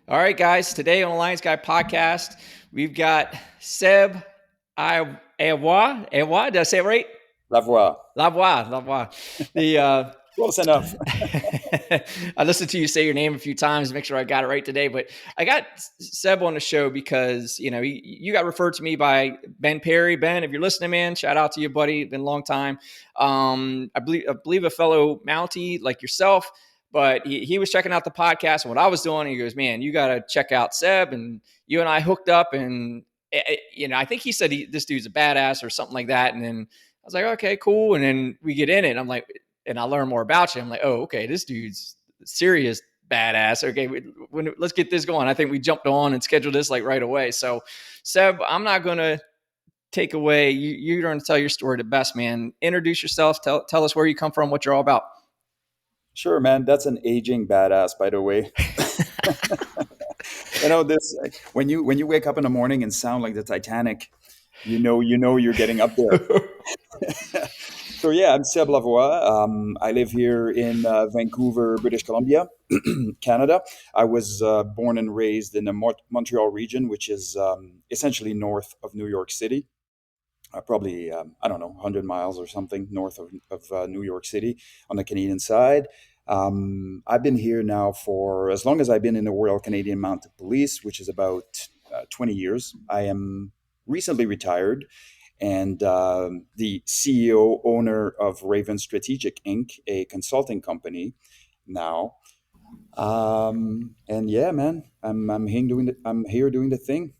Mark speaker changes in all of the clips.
Speaker 1: All right, guys. Today on the Lions Guy podcast, we've got Seb Lavoie. Did I say it right?
Speaker 2: Lavoie.
Speaker 1: Lavoie. The
Speaker 2: Close enough.
Speaker 1: I listened to you say your name a few times to make sure I got it right today. But I got Seb on the show because you got referred to me by Ben Perry. Ben, if you're listening, man, shout out to you, buddy. Been a long time. I believe a fellow Mountie like yourself. But he was checking out the podcast and what I was doing. And he goes, man, you got to check out Seb. And you and I hooked up. And, I think he said this dude's a badass or something like that. And then I was like, okay, cool. And then we get in it. And I'm like, and I learn more about you. I'm like, oh, okay, this dude's serious badass. Okay, let's get this going. I think we jumped on and scheduled this like right away. So, Seb, I'm not going to take away. You're going to tell your story the best, man. Introduce yourself. Tell us where you come from, what you're all about.
Speaker 2: Sure, man. That's an aging badass, by the way. This when you wake up in the morning and sound like the Titanic, you know you're getting up there. So yeah, I'm Seb Lavoie. I live here in Vancouver, British Columbia, Canada. I was born and raised in the Montreal region, which is essentially north of New York City. Probably, I don't know, 100 miles or something north of New York City on the Canadian side. I've been here now for as long as I've been in the Royal Canadian Mounted Police, which is about 20 years. I am recently retired and the CEO, owner of Raven Strategic Inc., a consulting company now. And yeah, man, I'm here doing the thing.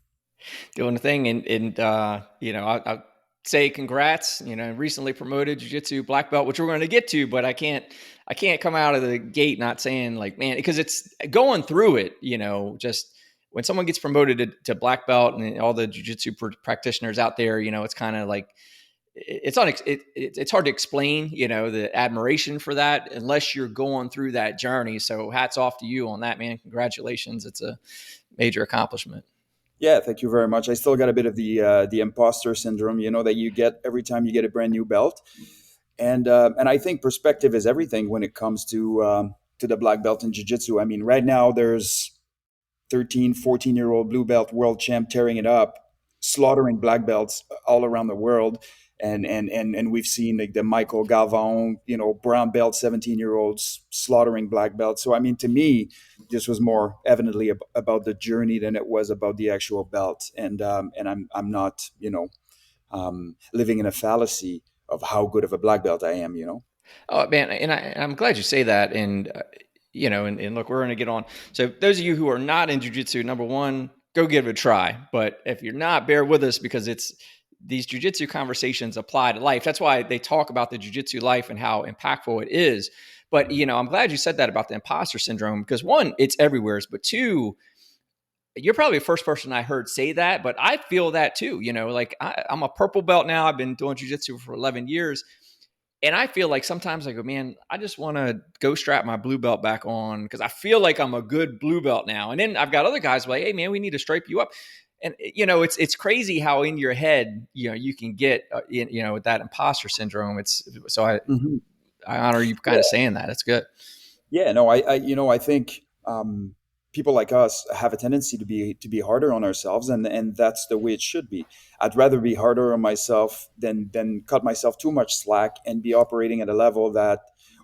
Speaker 1: Doing the thing. And I'll say congrats, recently promoted jiu-jitsu black belt, which we're going to get to, but I can't come out of the gate not saying like, man, because it's going through it, just when someone gets promoted to black belt and all the jiu-jitsu practitioners out there, it's kind of like, it's hard to explain, the admiration for that unless you're going through that journey. So hats off to you on that, man. Congratulations. It's a major accomplishment.
Speaker 2: Yeah, thank you very much. I still got a bit of the imposter syndrome, that you get every time you get a brand new belt, and I think perspective is everything when it comes to the black belt in jiu-jitsu. I mean, right now there's 13, 14-year-old blue belt world champ tearing it up, slaughtering black belts all around the world. And we've seen like the Michael Galvão, brown belt 17-year-olds slaughtering black belts. So I mean, to me, this was more evidently about the journey than it was about the actual belt. And I'm not living in a fallacy of how good of a black belt I am.
Speaker 1: Oh man, and I'm glad you say that. And and look, we're going to get on. So those of you who are not in jiu-jitsu, number one, go give it a try. But if you're not, bear with us because these jiu-jitsu conversations apply to life. That's why they talk about the jiu-jitsu life and how impactful it is. But, I'm glad you said that about the imposter syndrome because one, it's everywhere. But two, you're probably the first person I heard say that, but I feel that too. Like I'm a purple belt now. I've been doing jiu-jitsu for 11 years. And I feel like sometimes I go, man, I just want to go strap my blue belt back on because I feel like I'm a good blue belt now. And then I've got other guys like, hey, man, we need to stripe you up. And, it's crazy how in your head, you can get, with that imposter syndrome.
Speaker 2: Mhm.
Speaker 1: I honor you kind of saying that. It's good.
Speaker 2: Yeah, no, I think people like us have a tendency to be harder on ourselves, and that's the way it should be. I'd rather be harder on myself than cut myself too much slack and be operating at a level that,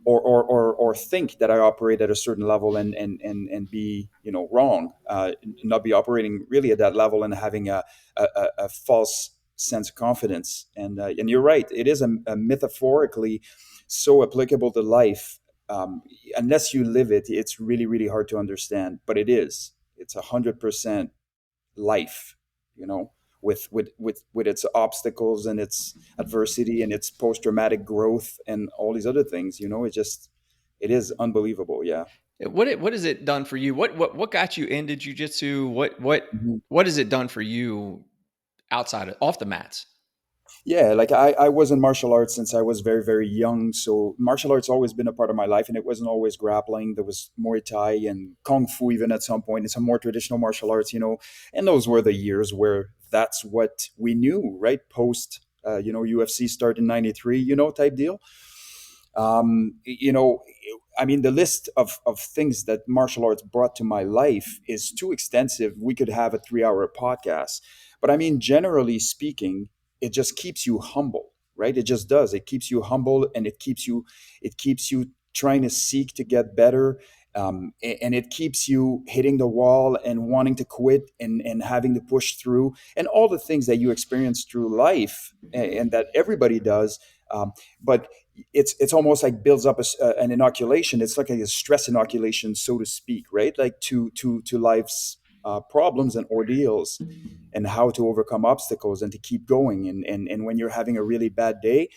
Speaker 2: or think that I operate at a certain level and be wrong, not be operating really at that level and having a false sense of confidence. And you're right, it is a metaphorically so applicable to life. Unless you live it, it's really, really hard to understand. But it is. It's 100% life, with its obstacles and its adversity and its post-traumatic growth and all these other things. It is unbelievable. Yeah.
Speaker 1: What has it done for you? What got you into jiu-jitsu?
Speaker 2: Mhm.
Speaker 1: What has it done for you off the mats?
Speaker 2: Yeah, like I was in martial arts since I was very, very young. So martial arts always been a part of my life, and it wasn't always grappling. There was Muay Thai and Kung Fu even at some point, and some more traditional martial arts, and those were the years where that's what we knew, right? Post, UFC start in '93, type deal. Um, you know, I mean, the list of things that martial arts brought to my life is too extensive. We could have a 3 hour podcast. But I mean, generally speaking, it just keeps you humble, right? It just does. It keeps you humble, and it keeps you trying to seek to get better. And it keeps you hitting the wall and wanting to quit, and having to push through, and all the things that you experience through life, and that everybody does. But it's almost like builds up an inoculation. It's like a stress inoculation, so to speak, right? Like to life's problems and ordeals, and how to overcome obstacles and to keep going. And when you're having a really bad day,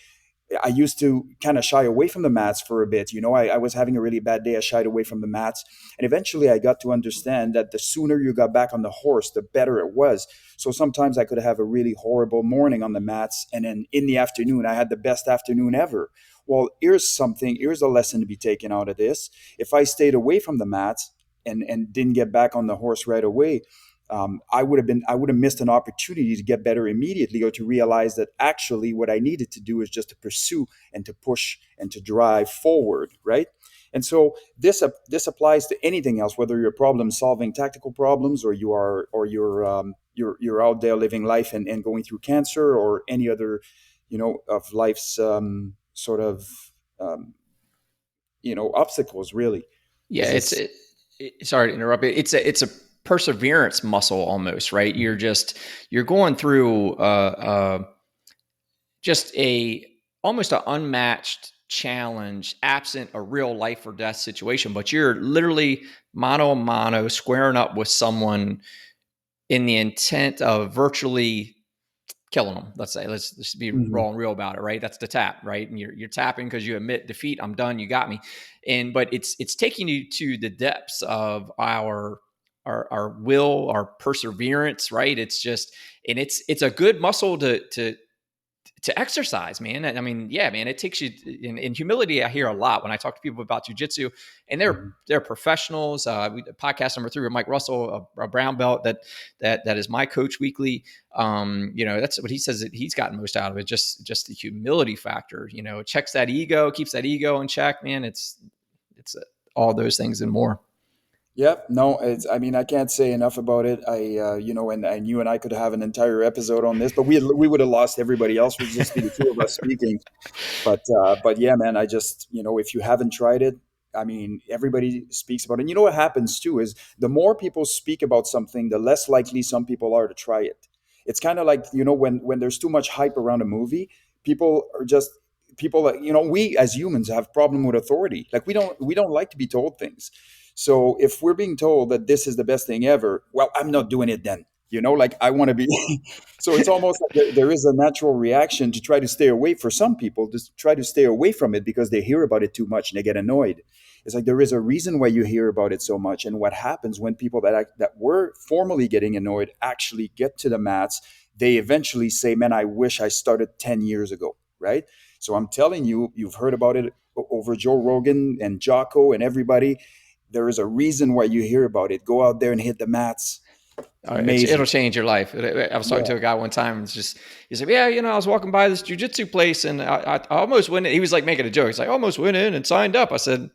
Speaker 2: I used to kind of shy away from the mats for a bit. I was having a really bad day. I shied away from the mats. And eventually I got to understand that the sooner you got back on the horse, the better it was. So sometimes I could have a really horrible morning on the mats, and then in the afternoon, I had the best afternoon ever. Well, here's a lesson to be taken out of this. If I stayed away from the mats and didn't get back on the horse right away, I would have missed an opportunity to get better immediately, or to realize that actually what I needed to do is just to pursue and to push and to drive forward, right? And so this applies to anything else, whether you're problem solving tactical problems, or you're out there living life and going through cancer, or any other, of life's sort of obstacles, really.
Speaker 1: Yeah, sorry to interrupt. It's a perseverance muscle almost, right? You're going through just almost an unmatched challenge, absent a real life or death situation, but you're literally mano a mano squaring up with someone in the intent of virtually killing them. Let's just be raw and real about it, right? That's the tap, right? And you're tapping because you admit defeat. I'm done. You got me. But it's taking you to the depths of our will, our perseverance, right? It's a good muscle to exercise, man. I mean, yeah, man, it takes you in humility. I hear a lot when I talk to people about jujitsu, and they're professionals. Podcast number 3 with Mike Russell, a brown belt that is my coach weekly. That's what he says that he's gotten most out of it. Just the humility factor. It checks that ego, keeps that ego in check, man. It's all those things and more.
Speaker 2: Yep. No, I mean, I can't say enough about it. And you and I could have an entire episode on this, but we would have lost everybody else. We'd just be the two of us speaking. But yeah, man, I just, if you haven't tried it, I mean, everybody speaks about it. And you know what happens too is the more people speak about something, the less likely some people are to try it. It's kind of like, when there's too much hype around a movie, people that, we as humans have problem with authority. Like we don't like to be told things. So if we're being told that this is the best thing ever, well, I'm not doing it then. Like I want to be. So it's almost like there is a natural reaction to try to stay away. For some people, to try to stay away from it because they hear about it too much and they get annoyed. It's like there is a reason why you hear about it so much. And what happens when people that were formerly getting annoyed actually get to the mats, they eventually say, "Man, I wish I started 10 years ago." Right? So I'm telling you, you've heard about it over Joe Rogan and Jocko and everybody. There is a reason why you hear about it. Go out there and hit the mats.
Speaker 1: It'll change your life. I was talking to a guy one time, and he said, "Yeah, I was walking by this jujitsu place, and I almost went in." He was like making a joke. He's like, "I almost went in and signed up." I said,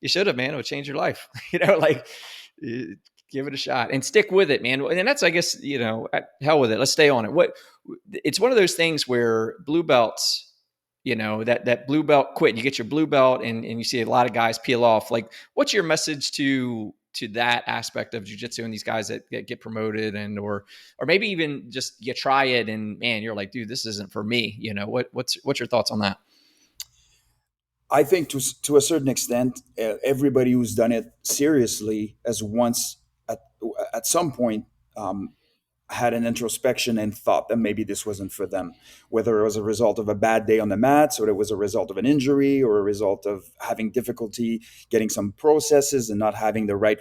Speaker 1: "You should have, man. It would change your life." Give it a shot and stick with it, man. And that's, I guess, hell with it. Let's stay on it. It's one of those things where blue belts, that blue belt quit. You get your blue belt and you see a lot of guys peel off. Like, what's your message to that aspect of jiu-jitsu and these guys that get promoted or maybe even just you try it and, man, you're like, dude, this isn't for me. What's your thoughts on that?
Speaker 2: I think to a certain extent, everybody who's done it seriously has once at some point had an introspection and thought that maybe this wasn't for them, whether it was a result of a bad day on the mats, or it was a result of an injury, or a result of having difficulty getting some processes and not having the right,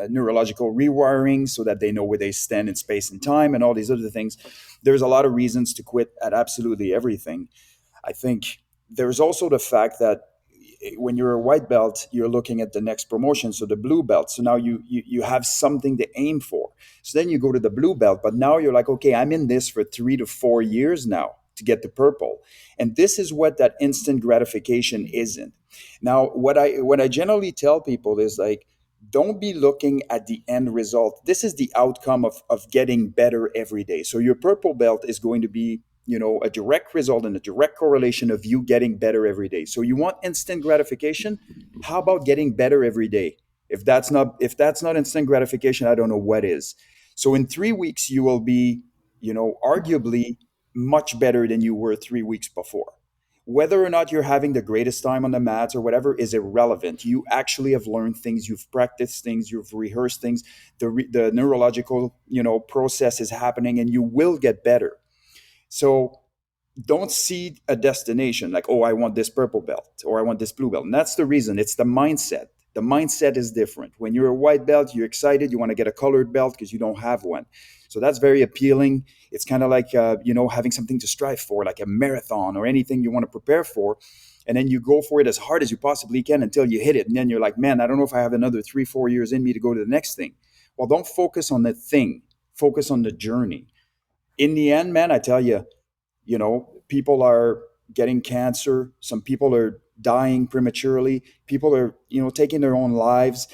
Speaker 2: neurological rewiring so that they know where they stand in space and time and all these other things. There's a lot of reasons to quit at absolutely everything. I think there's also the fact that when you're a white belt, you're looking at the next promotion, so the blue belt. So now you have something to aim for. So then you go to the blue belt, but now you're like, okay, I'm in this for 3 to 4 years now to get the purple. And this is what that instant gratification isn't. Now, what I generally tell people is like, don't be looking at the end result. This is the outcome of getting better every day. So your purple belt is going to be, a direct result and a direct correlation of you getting better every day. So you want instant gratification? How about getting better every day? If that's not instant gratification, I don't know what is. So in 3 weeks, you will be, arguably much better than you were 3 weeks before. Whether or not you're having the greatest time on the mats or whatever is irrelevant. You actually have learned things, you've practiced things, you've rehearsed things. The neurological, process is happening, and you will get better. So don't see a destination like, oh, I want this purple belt or I want this blue belt. And that's the reason. It's the mindset. The mindset is different. When you're a white belt, you're excited. You want to get a colored belt because you don't have one. So that's very appealing. It's kind of like, having something to strive for, like a marathon or anything you want to prepare for. And then you go for it as hard as you possibly can until you hit it. And then you're like, man, I don't know if I have another 3-4 years in me to go to the next thing. Well, don't focus on the thing. Focus on the journey. In the end, man, I tell you, people are getting cancer. Some people are dying prematurely. People are, taking their own lives.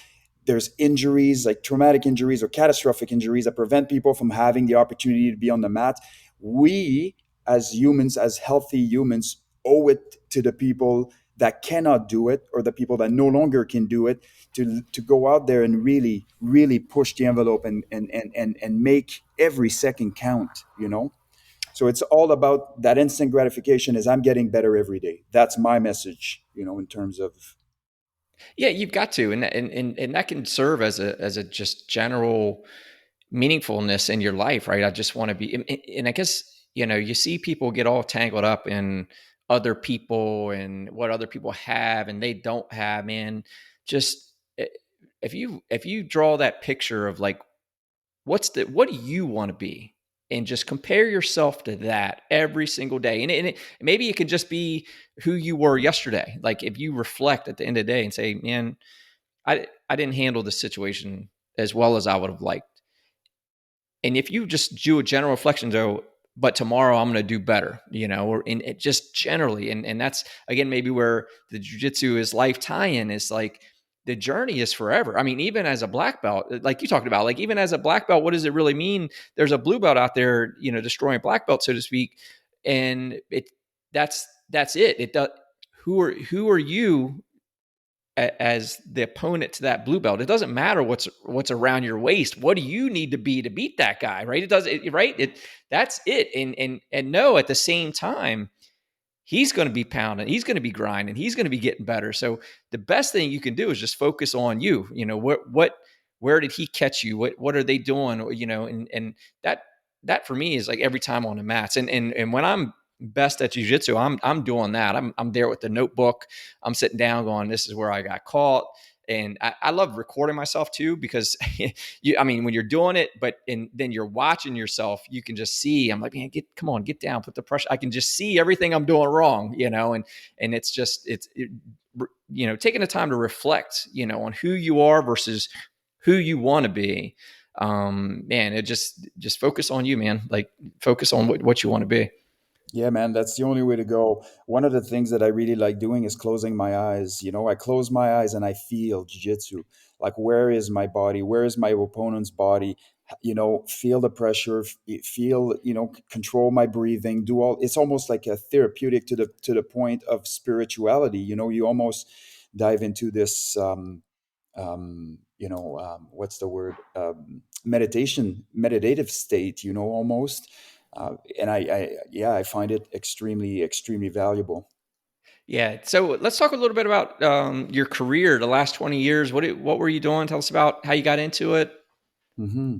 Speaker 2: There's injuries, like traumatic injuries or catastrophic injuries, that prevent people from having the opportunity to be on the mat. We, as humans, as healthy humans, owe it to the people that cannot do it, or the people that no longer can do it, to go out there and really, really push the envelope and make every second count. So it's all about that instant gratification. Is I'm getting better every day. That's my message, in terms of.
Speaker 1: Yeah, you've got to, and that can serve as a just general meaningfulness in your life, right? I just want to be, and I guess, you see people get all tangled up in other people and what other people have and they don't have, man. Just if you draw that picture of like, what do you want to be? And just compare yourself to that every single day. And maybe it could just be who you were yesterday. Like if you reflect at the end of the day and say, man, I didn't handle the situation as well as I would have liked. And if you just do a general reflection, though, but tomorrow I'm going to do better, or in it just generally. And that's, again, maybe where the jujitsu is life tie-in is like, the journey is forever. I mean, even as a black belt, like you talked about, like even as a black belt, what does it really mean? There's a blue belt out there, destroying black belt, so to speak. And that's it. It does. Who are you as the opponent to that blue belt? It doesn't matter what's around your waist. What do you need to beat that guy? Right? That's it. And no, at the same time, he's going to be pounding, he's going to be grinding, he's going to be getting better. So the best thing you can do is just focus on you. Where did he catch you? What are they doing? And that for me is like every time on the mats. And when I'm best at jiu-jitsu, I'm doing that. I'm there with the notebook. I'm sitting down going, this is where I got caught. And I love recording myself too, because when you're doing it, then you're watching yourself, you can just see, I'm like, man, come on, get down, put the pressure. I can just see everything I'm doing wrong, and it's taking the time to reflect, on who you are versus who you want to be. Man, it just focus on you, man. Like focus on what you want to be.
Speaker 2: Yeah, man, that's the only way to go. One of the things that I really like doing is closing my eyes. I close my eyes and I feel jiu-jitsu. Like, where is my body? Where is my opponent's body? Feel the pressure, feel, control my breathing, do all. It's almost like a therapeutic to the point of spirituality. You almost dive into this, what's the word? Meditative state, almost. And I find it extremely, extremely valuable.
Speaker 1: Yeah. So let's talk a little bit about your career, the last 20 years. What were you doing? Tell us about how you got into it.
Speaker 2: hmm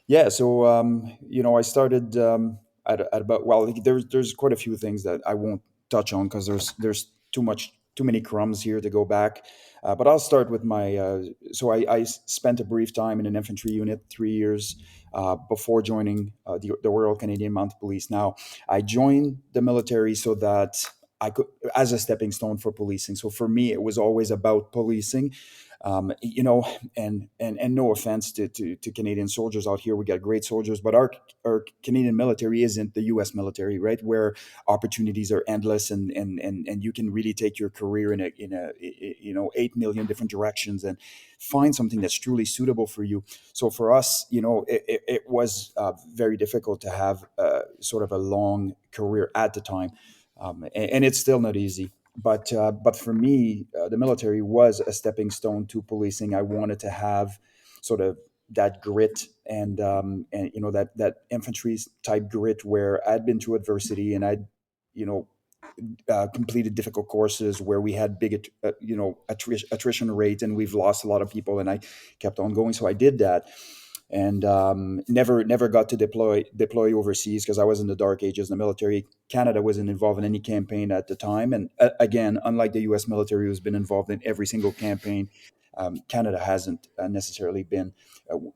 Speaker 2: Yeah, so I started at about, well, there's quite a few things that I won't touch on because there's too many crumbs here to go back. But I'll start with my. So I spent a brief time in an infantry unit, 3 years before joining the Royal Canadian Mounted Police. Now I joined the military so that I could, as a stepping stone for policing. So for me, it was always about policing. You know, and no offense to Canadian soldiers out here, we got great soldiers, but our Canadian military isn't the U.S. military, right? Where opportunities are endless, and you can really take your career in a 8 million different directions and find something that's truly suitable for you. So for us, you know, it was very difficult to have sort of a long career at the time, and it's still not easy. But for me, the military was a stepping stone to policing. I wanted to have sort of that grit and you know that infantry type grit where I'd been through adversity and I'd you know completed difficult courses where we had big attrition rate and we've lost a lot of people, and I kept on going. So I did that, and never got to deploy overseas because I was in the dark ages in the military. Canada wasn't involved in any campaign at the time, and again, unlike the U.S. military, who's been involved in every single campaign, Canada hasn't necessarily been.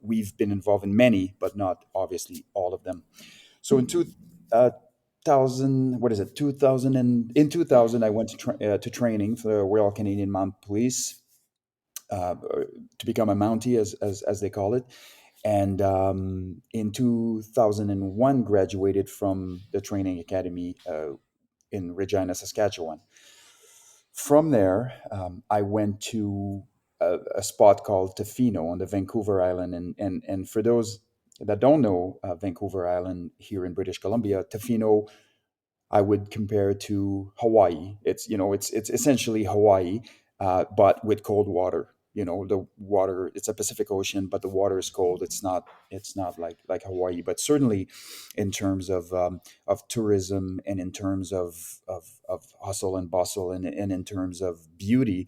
Speaker 2: We've been involved in many, but not obviously all of them. So in uh, 2000, what is it? 2000 and in 2000, I went to training for the Royal Canadian Mounted Police to become a Mountie, as they call it. And in 2001, graduated from the training academy in Regina, Saskatchewan. From there, I went to a spot called Tofino on the Vancouver Island, and for those that don't know Vancouver Island here in British Columbia, Tofino I would compare to Hawaii. It's essentially Hawaii, but with cold water. You know, the water, it's a Pacific Ocean, but the water is cold. It's not like Hawaii, but certainly in terms of tourism and in terms of hustle and bustle and in terms of beauty,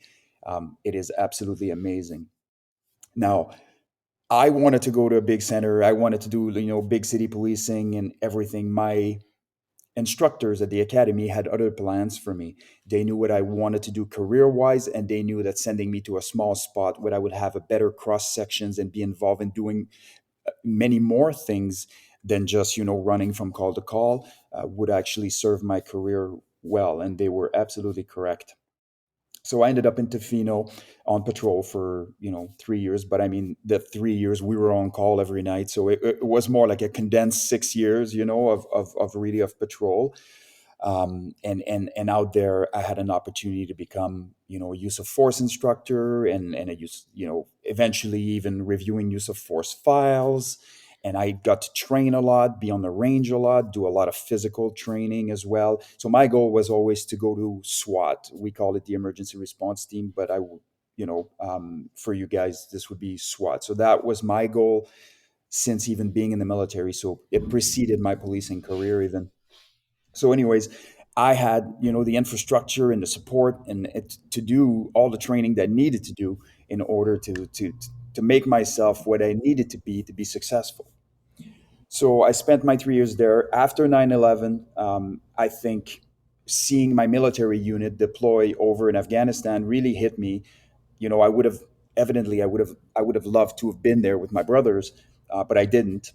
Speaker 2: it is absolutely amazing. Now, I wanted to go to a big center. I wanted to do big city policing and everything. My instructors at the academy had other plans for me. They knew what I wanted to do career wise, and they knew that sending me to a small spot where I would have a better cross sections and be involved in doing many more things than just running from call to call would actually serve my career well. And they were absolutely correct. So I ended up in Tofino on patrol for 3 years. But I mean, the 3 years we were on call every night, so it was more like a condensed 6 years, of really of patrol. And out there, I had an opportunity to become a use of force instructor, and a use eventually even reviewing use of force files. And I got to train a lot, be on the range a lot, do a lot of physical training as well. So my goal was always to go to SWAT. We call it the emergency response team, but for you guys, this would be SWAT. So that was my goal since even being in the military. So it preceded my policing career even. So anyways, I had the infrastructure and the support and to do all the training that I needed to do in order to make myself what I needed to be successful. So I spent my 3 years there. After 9/11, I think seeing my military unit deploy over in Afghanistan really hit me. I would have evidently I would have loved to have been there with my brothers, but I didn't.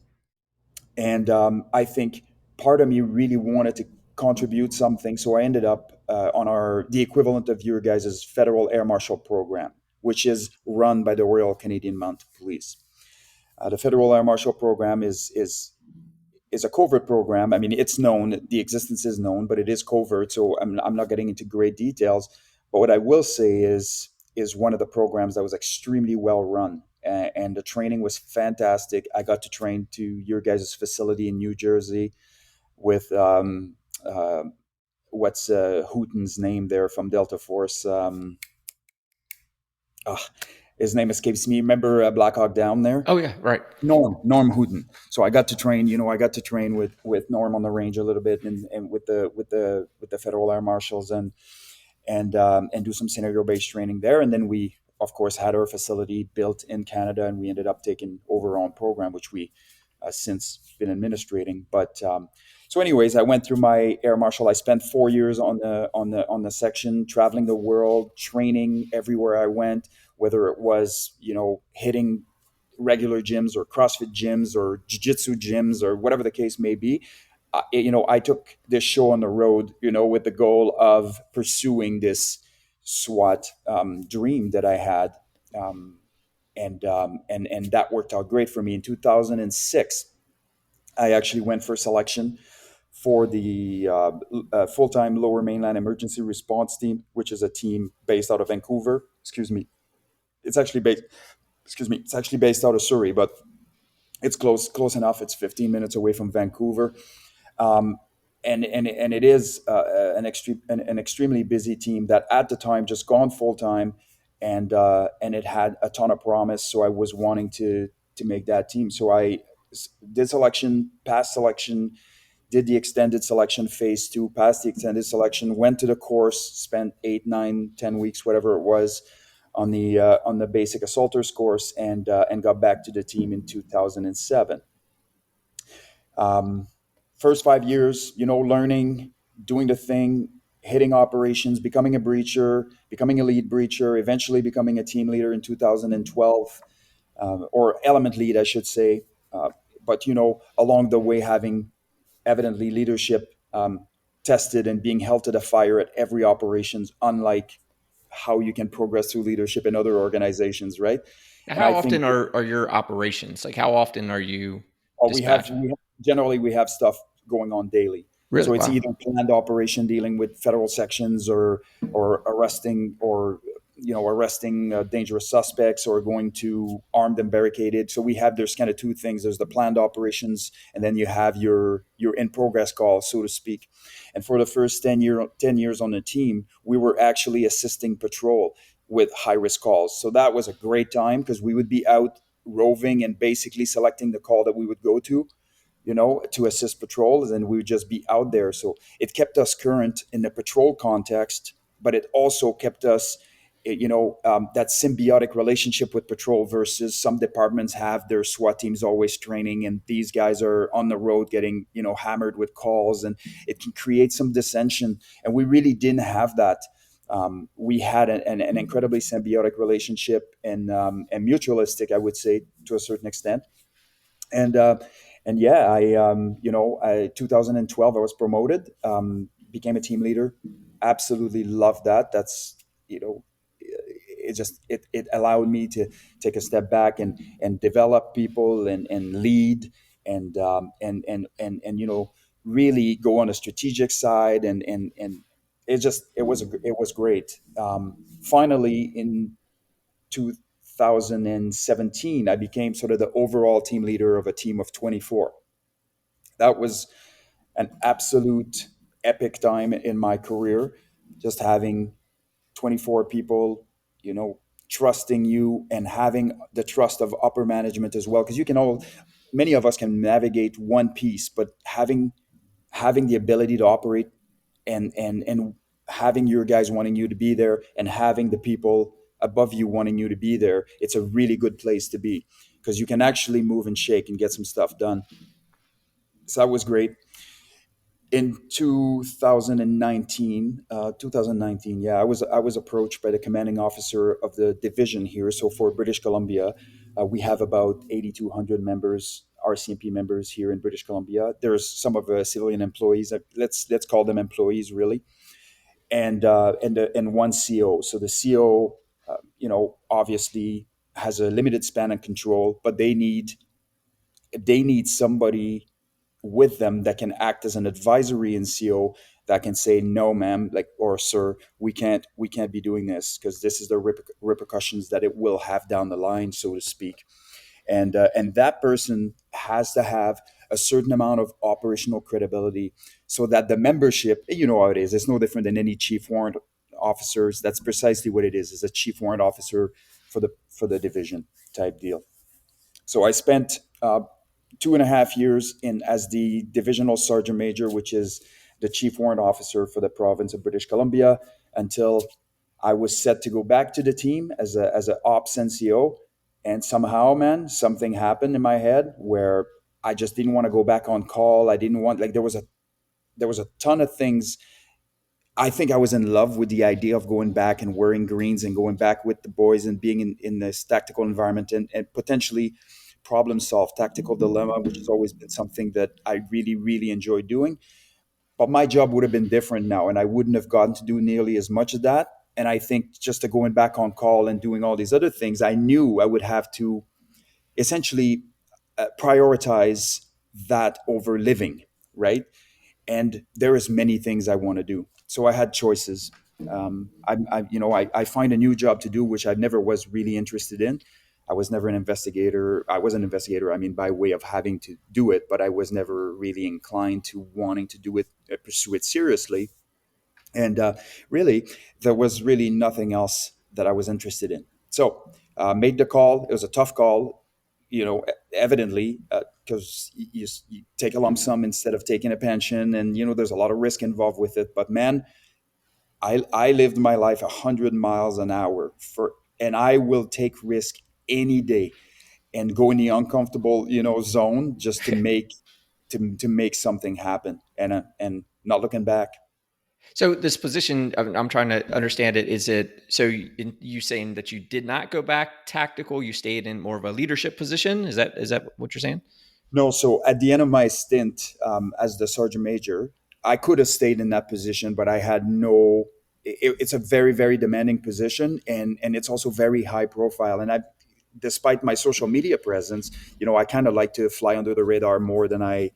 Speaker 2: And I think part of me really wanted to contribute something, so I ended up on the equivalent of your guys' federal air marshal program, which is run by the Royal Canadian Mounted Police. The federal air marshal program is a covert program. I mean, it's known, the existence is known, but it is covert. So I'm not getting into great details. But what I will say is one of the programs that was extremely well run, and the training was fantastic. I got to train to your guys' facility in New Jersey with what's Hooten's name there from Delta Force. Ah, his name escapes me. Remember Black Hawk Down there?
Speaker 1: Oh yeah, right.
Speaker 2: Norm Hooten. So I got to train, I got to train with Norm on the range a little bit, and with the federal air marshals, and do some scenario based training there. And then we, of course, had our facility built in Canada, and we ended up taking over our own program, which we since been administrating. But so, anyways, I went through my air marshal. I spent 4 years on the section, traveling the world, training everywhere I went, whether it was hitting regular gyms or CrossFit gyms or Jiu-Jitsu gyms or whatever the case may be. I took this show on the road, with the goal of pursuing this SWAT dream that I had. Um, and that worked out great for me. In 2006, I actually went for selection for the full-time Lower Mainland Emergency Response Team, which is a team based out of Vancouver. Excuse me. It's actually based. Excuse me. It's actually based out of Surrey, but it's close enough. It's 15 minutes away from Vancouver. Um, and it is an extremely busy team that at the time just gone full time, and it had a ton of promise. So I was wanting to make that team. So I did selection, passed selection, did the extended selection phase 2, passed the extended selection, went to the course, spent 8, 9, 10 weeks, whatever it was, on the basic assaulters course, and got back to the team in 2007. Um, First 5 years, learning, doing the thing, hitting operations, becoming a breacher, becoming a lead breacher, eventually becoming a team leader in 2012, or element lead, I should say. But along the way, having evidently leadership tested and being held to the fire at every operations, unlike how you can progress through leadership in other organizations, right?
Speaker 1: Now,
Speaker 2: And I
Speaker 1: how
Speaker 2: think
Speaker 1: often are your operations? Like, how often are you
Speaker 2: we have,
Speaker 1: dispatching?
Speaker 2: generally we have stuff going on daily.
Speaker 1: Really?
Speaker 2: So it's
Speaker 1: Wow.
Speaker 2: either planned operation dealing with federal sections, or arresting, or arresting dangerous suspects, or going to armed and barricaded. So there's kind of two things. There's the planned operations, and then you have your in progress call, so to speak. And for the first 10 years on the team, we were actually assisting patrol with high risk calls. So that was a great time because we would be out roving and basically selecting the call that we would go to assist patrols, and we would just be out there. So it kept us current in the patrol context, but it also kept us, that symbiotic relationship with patrol versus some departments have their SWAT teams always training, and these guys are on the road getting, hammered with calls, and it can create some dissension. And we really didn't have that. We had an incredibly symbiotic relationship, and mutualistic, I would say, to a certain extent. And uh, and yeah, 2012 I was promoted, became a team leader. Absolutely loved that. That's you know it allowed me to take a step back and develop people, and lead, and really go on a strategic side, and it was great. Finally, in 2017, I became sort of the overall team leader of a team of 24. That was an absolute epic time in my career, just having 24 people, you know, trusting you, and having the trust of upper management as well. Because many of us can navigate one piece, but having the ability to operate, and having your guys wanting you to be there, and having the people above you wanting you to be there, it's a really good place to be, because you can actually move and shake and get some stuff done. So that was great. In 2019, yeah, I was approached by the commanding officer of the division here. So for British Columbia, we have about 8,200 members, RCMP members here in British Columbia. There's some of the civilian employees. Let's call them employees, really, and one CO. So the CO, obviously has a limited span and control, but they need somebody with them that can act as an advisory NCO, that can say, no ma'am, like, or sir, we can't be doing this, because this is the repercussions that it will have down the line, so to speak. And that person has to have a certain amount of operational credibility, so that the membership, you know how it is, it's no different than any chief warrant officers. That's precisely what it is a chief warrant officer for the division type deal. So I spent 2.5 years in as the Divisional Sgt Major, which is the chief warrant officer for the province of British Columbia, until I was set to go back to the team as a ops NCO. And somehow, man, something happened in my head where I just didn't want to go back on call. I didn't want, like, there was a ton of things. I think I was in love with the idea of going back and wearing greens and going back with the boys and being in this tactical environment, and potentially problem solve tactical dilemma, which has always been something that I really, really enjoy doing. But my job would have been different now, and I wouldn't have gotten to do nearly as much of that. And I think just to going back on call and doing all these other things, I knew I would have to essentially prioritize that over living, right? And there is many things I want to do. So I had choices. I find a new job to do, which I never was really interested in. I was never an investigator. I was an investigator, I mean, by way of having to do it, but I was never really inclined to wanting to do it, pursue it seriously. And really, there was really nothing else that I was interested in. So made the call. It was a tough call, evidently, because you take a lump sum instead of taking a pension, and there's a lot of risk involved with it. But man, I lived my life 100 miles an hour and I will take risk any day and go in the uncomfortable zone just to make something happen, and not looking back.
Speaker 1: So this position, I'm trying to understand it. Is it, so you saying that you did not go back tactical, you stayed in more of a leadership position? Is that what you're saying?
Speaker 2: No, so at the end of my stint as the sergeant major, I could have stayed in that position, but I had no. It's a very, very demanding position, and it's also very high profile. And despite my social media presence, I kind of like to fly under the radar more than I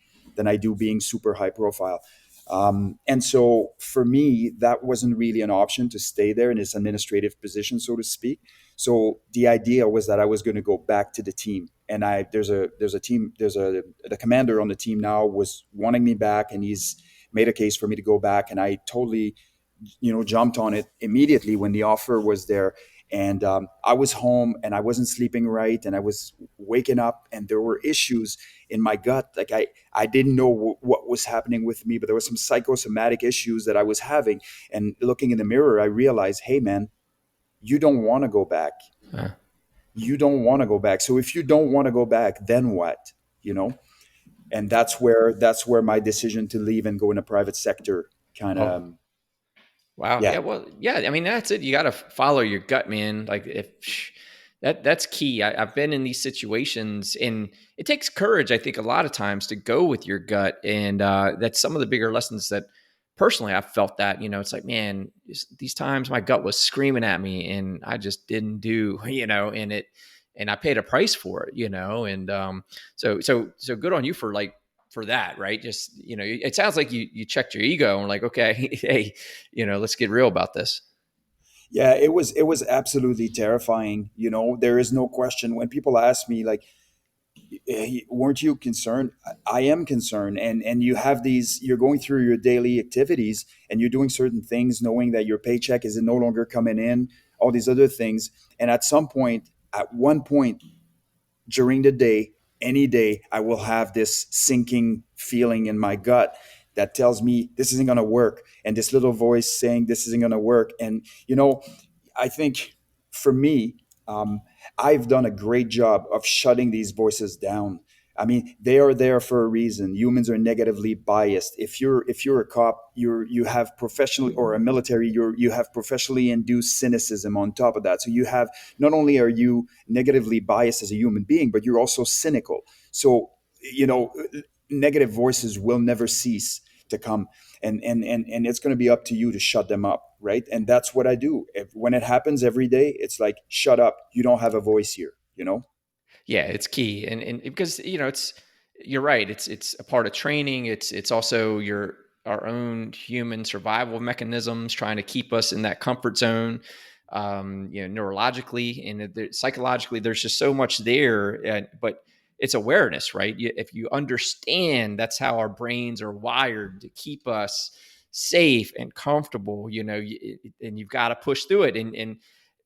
Speaker 2: do being super high profile. And so for me, that wasn't really an option to stay there in this administrative position, so to speak. So the idea was that I was going to go back to the team, and the commander on the team now was wanting me back, and he's made a case for me to go back, and I totally, jumped on it immediately when the offer was there. And I was home, and I wasn't sleeping right, and I was waking up, and there were issues in my gut. Like I didn't know what was happening with me, but there were some psychosomatic issues that I was having. And looking in the mirror, I realized, hey man, you don't want to go back.
Speaker 1: Uh,
Speaker 2: You don't want to go back. So if you don't want to go back, then what? You know? And that's where my decision to leave and go in a private sector kind
Speaker 1: oh,
Speaker 2: of
Speaker 1: wow.
Speaker 2: yeah.
Speaker 1: Yeah. Well, yeah. I mean, that's it. You got to follow your gut, man. Like if that's key. I've been in these situations, and it takes courage, I think, a lot of times to go with your gut. And that's some of the bigger lessons that personally I've felt that, it's like, man, these times my gut was screaming at me and I just didn't do, and I paid a price for it, and so good on you for for that, right? Just, it sounds like you checked your ego and like, okay, hey, let's get real about this.
Speaker 2: Yeah, it was absolutely terrifying. There is no question when people ask me like, weren't you concerned? I am concerned. And you have you're going through your daily activities and you're doing certain things knowing that your paycheck is no longer coming in, all these other things. And at one point during the day, any day, I will have this sinking feeling in my gut that tells me this isn't going to work. And this little voice saying this isn't going to work. And, I think for me, I've done a great job of shutting these voices down. I mean, they are there for a reason. Humans are negatively biased. If you're a cop, you have professionally, or a military, you have professionally induced cynicism on top of that. So you have, not only are you negatively biased as a human being, but you're also cynical. So negative voices will never cease to come, and it's going to be up to you to shut them up, right? And that's what I do. When it happens every day, it's like, shut up, you don't have a voice here.
Speaker 1: Yeah, it's key. And because, you're right. It's a part of training. It's also our own human survival mechanisms trying to keep us in that comfort zone. Neurologically and psychologically, there's just so much there, but it's awareness, right? If you understand that's how our brains are wired to keep us safe and comfortable, and you've got to push through it. And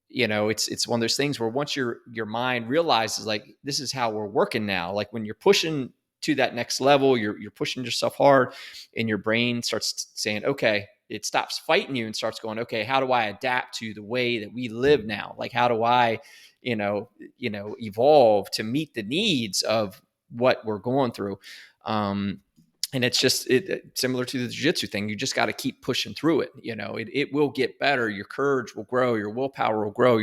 Speaker 1: it's one of those things where once your mind realizes like, this is how we're working now, like when you're pushing to that next level, you're pushing yourself hard, and your brain starts saying, okay, it stops fighting you and starts going, okay, how do I adapt to the way that we live now? Like, how do I, evolve to meet the needs of what we're going through? And it's just similar to the jiu-jitsu thing. You just got to keep pushing through it. It will get better. Your courage will grow. Your willpower will grow.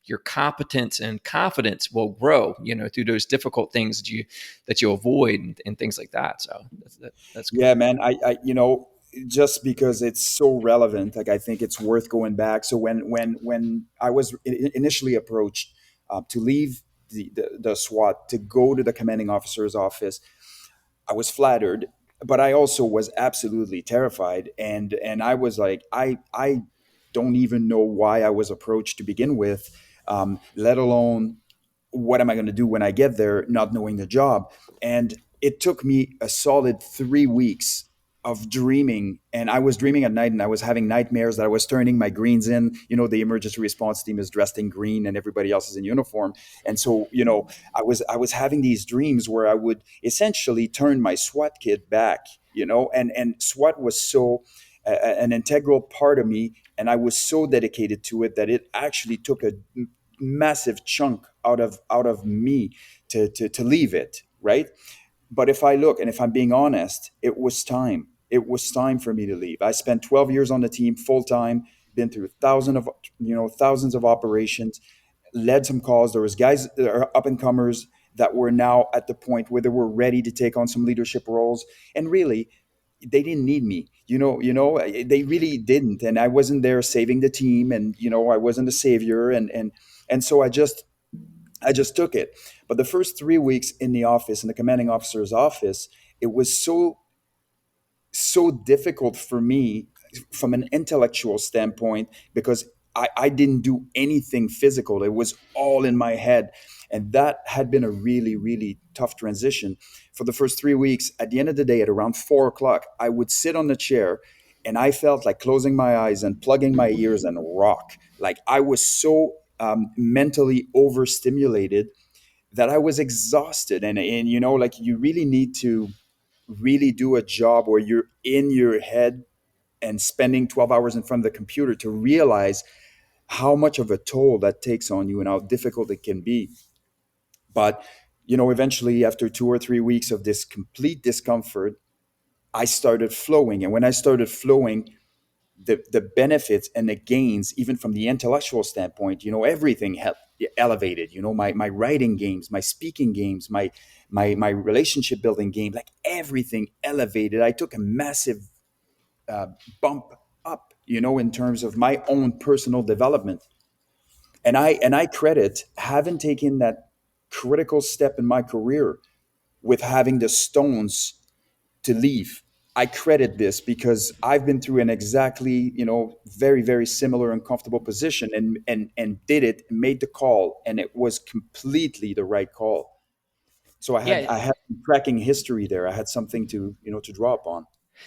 Speaker 1: your competence and confidence will grow, through those difficult things that you avoid, and things like that. So that's
Speaker 2: Yeah,
Speaker 1: cool.
Speaker 2: man. Just because it's so relevant, like I think it's worth going back. So when I was initially approached to leave the SWAT to go to the commanding officer's office, I was flattered, but I also was absolutely terrified. And I was like, I don't even know why I was approached to begin with, let alone what am I going to do when I get there, not knowing the job. And it took me a solid 3 weeks of dreaming. And I was dreaming at night and I was having nightmares that I was turning my greens in. The emergency response team is dressed in green and everybody else is in uniform. And so, I was having these dreams where I would essentially turn my SWAT kit back, and SWAT was so an integral part of me. And I was so dedicated to it that it actually took a massive chunk out of me to leave it, right? But if I look and if I'm being honest, it was time. It was time for me to leave. I spent 12 years on the team full time, been through thousands of operations, led some calls. There was guys that are up and comers that were now at the point where they were ready to take on some leadership roles, and really they didn't need me. They really didn't, and I wasn't there saving the team, and I wasn't a savior, and so I just took it. But the first 3 weeks in the office, in the commanding officer's office, it was so difficult for me from an intellectual standpoint because I didn't do anything physical. It was all in my head. And that had been a really, really tough transition. For the first 3 weeks, at the end of the day, at around 4 o'clock, I would sit on the chair and I felt like closing my eyes and plugging my ears and rock. Like I was so mentally overstimulated that I was exhausted. And like you really need to really do a job where you're in your head and spending 12 hours in front of the computer to realize how much of a toll that takes on you and how difficult it can be. But eventually, after 2 or 3 weeks of this complete discomfort, I started flowing. And when I started flowing, the benefits and the gains, even from the intellectual standpoint, everything elevated. My writing games, my speaking games, my relationship building game, like everything elevated. I took a massive uh, bump up, in terms of my own personal development. And I credit having taken that critical step in my career with having the stones to leave. I credit this because I've been through an exactly, very, very similar uncomfortable position and did it, made the call, and it was completely the right call. So I had
Speaker 1: Yeah.
Speaker 2: I had tracking history there. I had something to draw upon.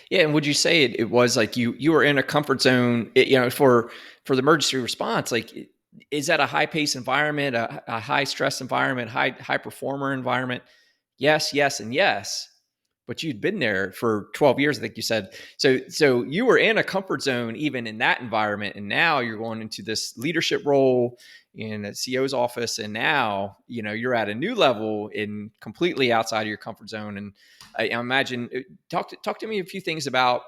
Speaker 1: Yeah, and would you say it was like you were in a comfort zone, for the emergency response? Like, is that a high pace environment, a high stress environment, high performer environment? Yes, yes, and yes. But you'd been there for 12 years, I think you said. So you were in a comfort zone even in that environment, and now you're going into this leadership role in a CEO's office, and now you're at a new level in completely outside of your comfort zone. And I imagine, talk to me a few things about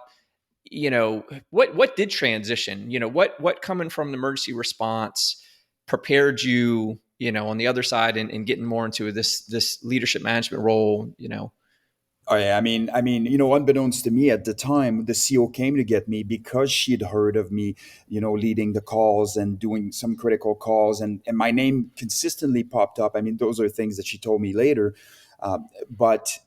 Speaker 1: what did transition, what coming from the emergency response prepared you, on the other side, and getting more into this leadership management role.
Speaker 2: Oh yeah, I mean, unbeknownst to me at the time, the CO came to get me because she'd heard of me, leading the calls and doing some critical calls, and my name consistently popped up. I mean, those are things that she told me later, but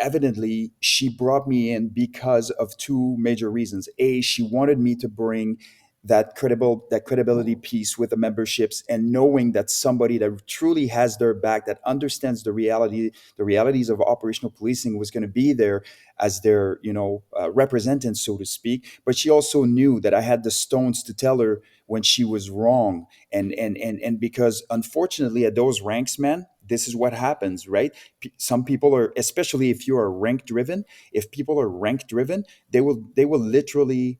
Speaker 2: evidently she brought me in because of two major reasons. A, she wanted me to bring that credibility piece with the memberships, and knowing that somebody that truly has their back, that understands the realities of operational policing, was going to be there as their representative, so to speak. But she also knew that I had the stones to tell her when she was wrong, and because unfortunately at those ranks, man, this is what happens, right? Some people are, especially if you are rank driven, if people are rank driven, they will literally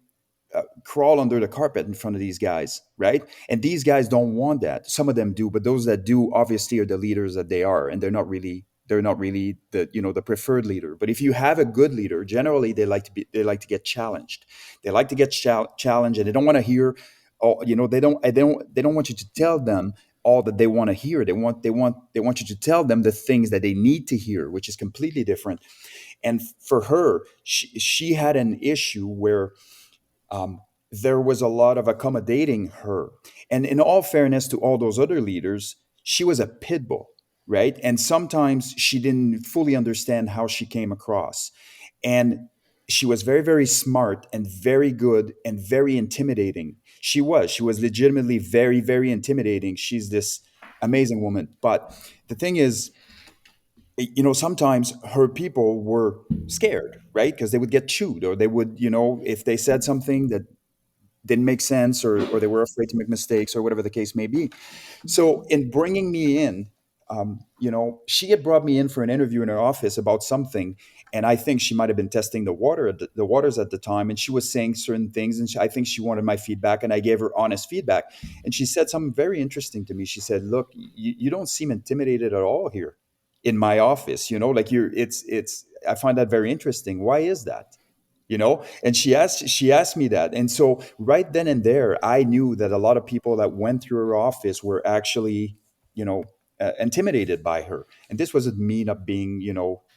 Speaker 2: crawl under the carpet in front of these guys, right? And these guys don't want that. Some of them do, but those that do obviously are the leaders that they are, and they're not really the preferred leader. But if you have a good leader, generally they like to get challenged. They like to get challenged, and they don't want to hear. Oh, they don't want you to tell them all that they want to hear. They want you to tell them the things that they need to hear, which is completely different. And for her, she had an issue where um, there was a lot of accommodating her. And in all fairness to all those other leaders, she was a pit bull, right? And sometimes she didn't fully understand how she came across. And she was very, very smart and very good and very intimidating. She was legitimately very, very intimidating. She's this amazing woman. But the thing is, sometimes her people were scared, right? Because they would get chewed, or they would, if they said something that didn't make sense, or they were afraid to make mistakes, or whatever the case may be. So in bringing me in, she had brought me in for an interview in her office about something, and I think she might have been testing the waters at the time, and she was saying certain things, and I think she wanted my feedback, and I gave her honest feedback, and she said something very interesting to me. She said, "Look, you don't seem intimidated at all here in my office. Like you're. It's. I find that very interesting. Why is that?" And she asked me that, and so right then and there I knew that a lot of people that went through her office were actually intimidated by her. And this wasn't me not being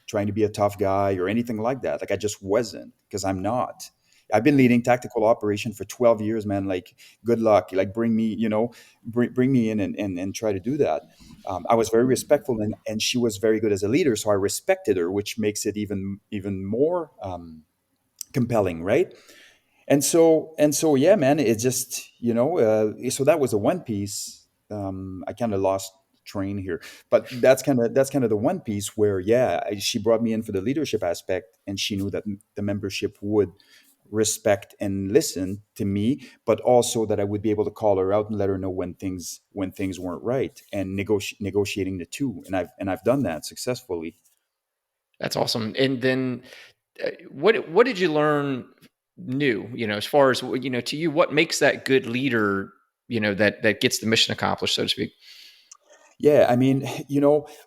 Speaker 2: trying to be a tough guy or anything like that. Like, I just wasn't, because I'm not. I've been leading tactical operation for 12 years, man. Like, good luck. Like, bring me, bring me in and try to do that. I was very respectful, and she was very good as a leader, so I respected her, which makes it even more compelling, right? And so yeah, man, it's just so that was the one piece. I kind of lost train here, but that's kind of the one piece where, yeah, she brought me in for the leadership aspect, and she knew that the membership would respect and listen to me, but also that I would be able to call her out and let her know when things weren't right, and negotiating the two. And I've done that successfully.
Speaker 1: That's awesome. And then what did you learn new, as far as, to you, what makes that good leader, that gets the mission accomplished, so to speak?
Speaker 2: Yeah, I mean,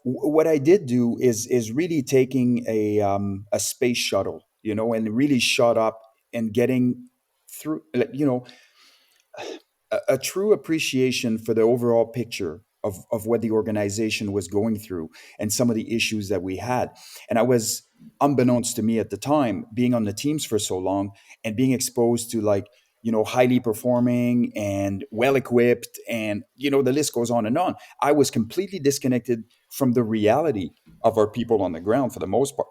Speaker 2: what I did do is really taking a space shuttle, and really shot up and getting through, like, a true appreciation for the overall picture of what the organization was going through and some of the issues that we had. And I was, unbeknownst to me at the time, being on the teams for so long and being exposed to, like, highly performing and well equipped, and, the list goes on and on. I was completely disconnected from the reality of our people on the ground, for the most part,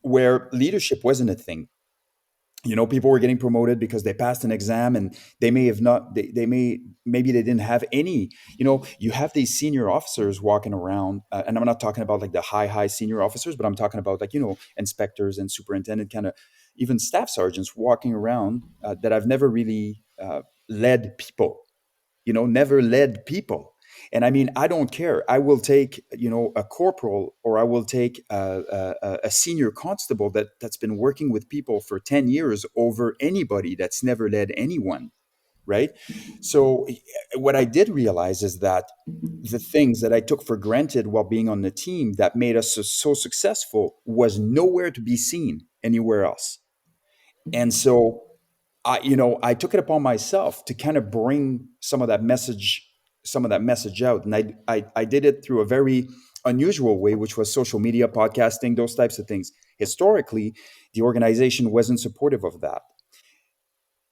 Speaker 2: where leadership wasn't a thing. People were getting promoted because they passed an exam, and they may have not, maybe they didn't have any. You have these senior officers walking around, and I'm not talking about like the high senior officers, but I'm talking about, like, inspectors and superintendent, kind of even staff sergeants walking around, that I've never really led people, never led people. And I mean, I don't care. I will take, a corporal, or I will take a senior constable that's been working with people for 10 years over anybody that's never led anyone. Right. So what I did realize is that the things that I took for granted while being on the team that made us so successful was nowhere to be seen anywhere else. And so I took it upon myself to kind of bring some of that message out. And I did it through a very unusual way, which was social media, podcasting, those types of things. Historically, the organization wasn't supportive of that,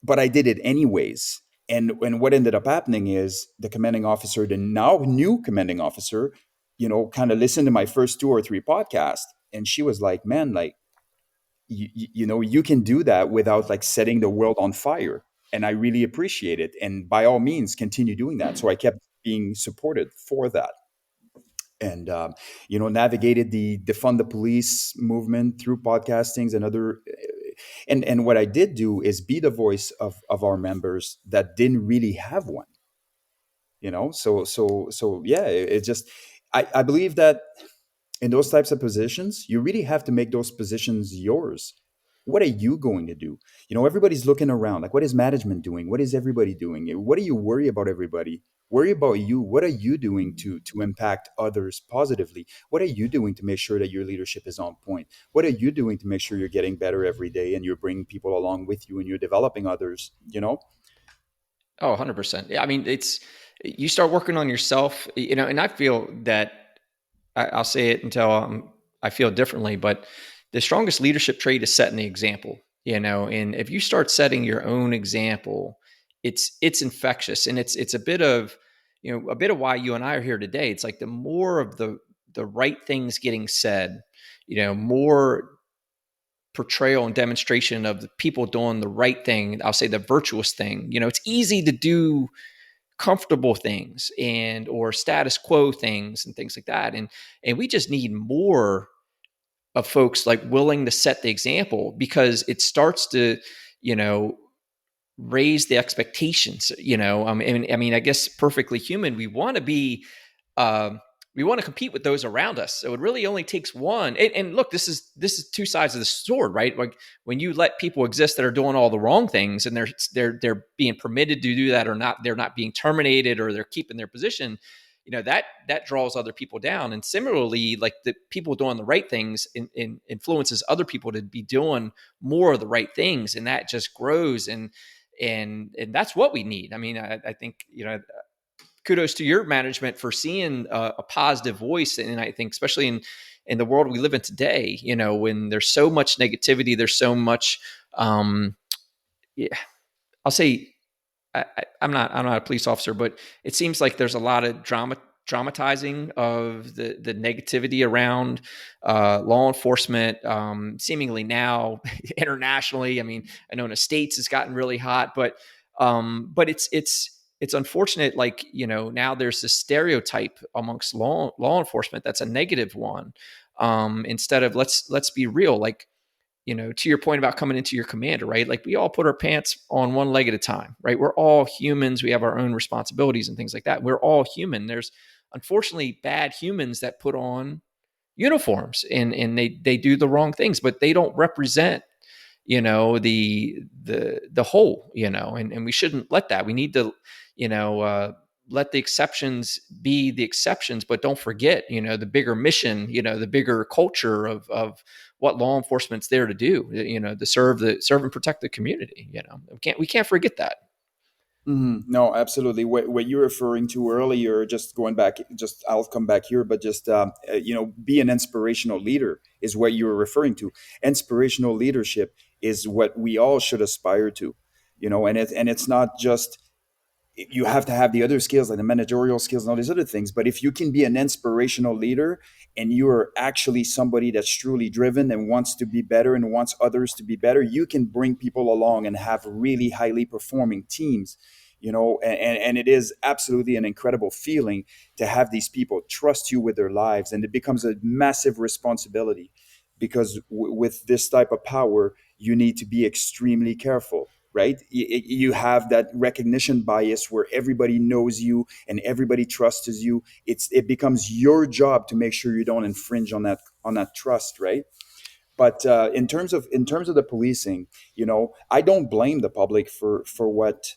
Speaker 2: but I did it anyways. And what ended up happening is the commanding officer, the now new commanding officer, kind of listened to my first 2 or 3 podcasts, and she was like, "Man, like, you can do that without, like, setting the world on fire." And I really appreciate it, and by all means continue doing that. So I kept being supported for that, and navigated the defund the police movement through podcastings and other. And what I did do is be the voice of our members that didn't really have one. So yeah, it just, I believe that in those types of positions, you really have to make those positions yours. What are you going to do? Everybody's looking around. Like, what is management doing? What is everybody doing? What do you worry about everybody? Worry about you. What are you doing to impact others positively? What are you doing to make sure that your leadership is on point? What are you doing to make sure you're getting better every day, and you're bringing people along with you, and you're developing others?
Speaker 1: Oh, 100%. Yeah, I mean, You start working on yourself, and I feel that I'll say it until I feel differently, but the strongest leadership trait is setting the example, and if you start setting your own example, it's infectious, and it's a bit of, a bit of why you and I are here today. It's like the more of the right things getting said, more portrayal and demonstration of the people doing the right thing. I'll say the virtuous thing. It's easy to do comfortable things or status quo things and things like that. And we just need more of folks like willing to set the example, because it starts to, you know, raise the expectations. I guess perfectly human. Um, we want to compete with those around us. So it really only takes one. And look, this is two sides of the sword, right? Like when you let people exist that are doing all the wrong things, and they're being permitted to do that, or not, they're not being terminated, or they're keeping their position. That draws other people down. And similarly, like the people doing the right things influences other people to be doing more of the right things, and that just grows. And that's what we need. I mean, I think, kudos to your management for seeing a positive voice. And I think especially in the world we live in today, when there's so much negativity, there's so much, yeah, I'll say, I'm not a police officer, but it seems like there's a lot of dramatizing of the negativity around law enforcement, seemingly now internationally. I mean, I know in the States it's gotten really hot, but it's unfortunate. Like, now there's this stereotype amongst law enforcement that's a negative one. Instead of let's be real, like, to your point about coming into your commander, right? Like we all put our pants on one leg at a time, right? We're all humans. We have our own responsibilities and things like that. We're all human. There's unfortunately bad humans that put on uniforms, and they do the wrong things, but they don't represent, the whole, and we shouldn't let that. We need to, let the exceptions be the exceptions, but don't forget, the bigger mission, the bigger culture of what law enforcement's there to do, to serve and protect the community. We can't forget that.
Speaker 2: No, absolutely. What you're referring to earlier, just going back, just I'll come back here, but just be an inspirational leader is what you were referring to. Inspirational leadership is what we all should aspire to, and it's not just, you have to have the other skills like the managerial skills and all these other things. But if you can be an inspirational leader and you are actually somebody that's truly driven and wants to be better and wants others to be better, you can bring people along and have really highly performing teams. And it is absolutely an incredible feeling to have these people trust you with their lives, and it becomes a massive responsibility, because with this type of power, you need to be extremely careful, right? You have that recognition bias where everybody knows you and everybody trusts you. It becomes your job to make sure you don't infringe on that trust, right? But in terms of the policing, I don't blame the public for what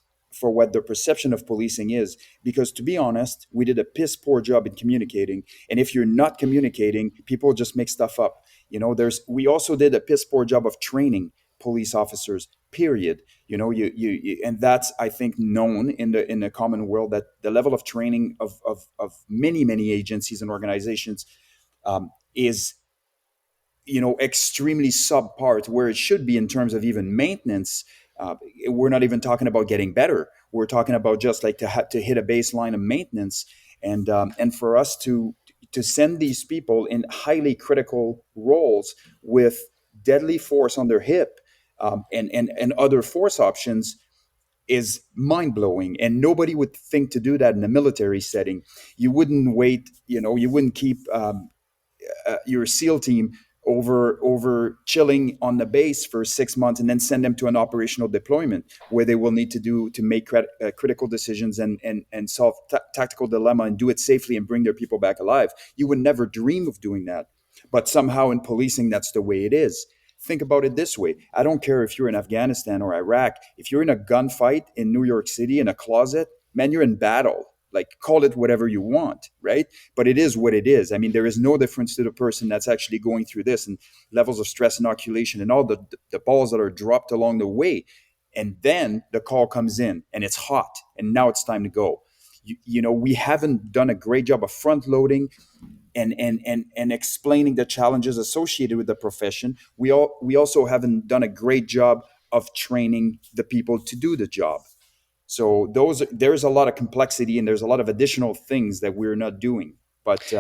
Speaker 2: the perception of policing is, because to be honest, we did a piss poor job in communicating. And if you're not communicating, people just make stuff up. We also did a piss poor job of training police officers. Period. And that's, I think, known in the common world, that the level of training of many agencies and organizations is extremely subpar to where it should be in terms of even maintenance. We're not even talking about getting better. We're talking about just like to hit a baseline of maintenance, and for us to send these people in highly critical roles with deadly force on their hip, and other force options, is mind blowing. And nobody would think to do that in a military setting. You wouldn't wait. You wouldn't keep your SEAL team over chilling on the base for 6 months and then send them to an operational deployment where they will need to make critical decisions and solve tactical dilemma and do it safely and bring their people back alive. You would never dream of doing that. But somehow in policing, that's the way it is. Think about it this way. I don't care if you're in Afghanistan or Iraq. If you're in a gunfight in New York City in a closet, man, you're in battle. Like, call it whatever you want, right? But it is what it is. I mean, there is no difference to the person that's actually going through this, and levels of stress inoculation and all the balls that are dropped along the way. And then the call comes in and it's hot, and now it's time to go. we haven't done a great job of front loading and explaining the challenges associated with the profession. We also haven't done a great job of training the people to do the job. So there's a lot of complexity, and there's a lot of additional things that we're not doing. But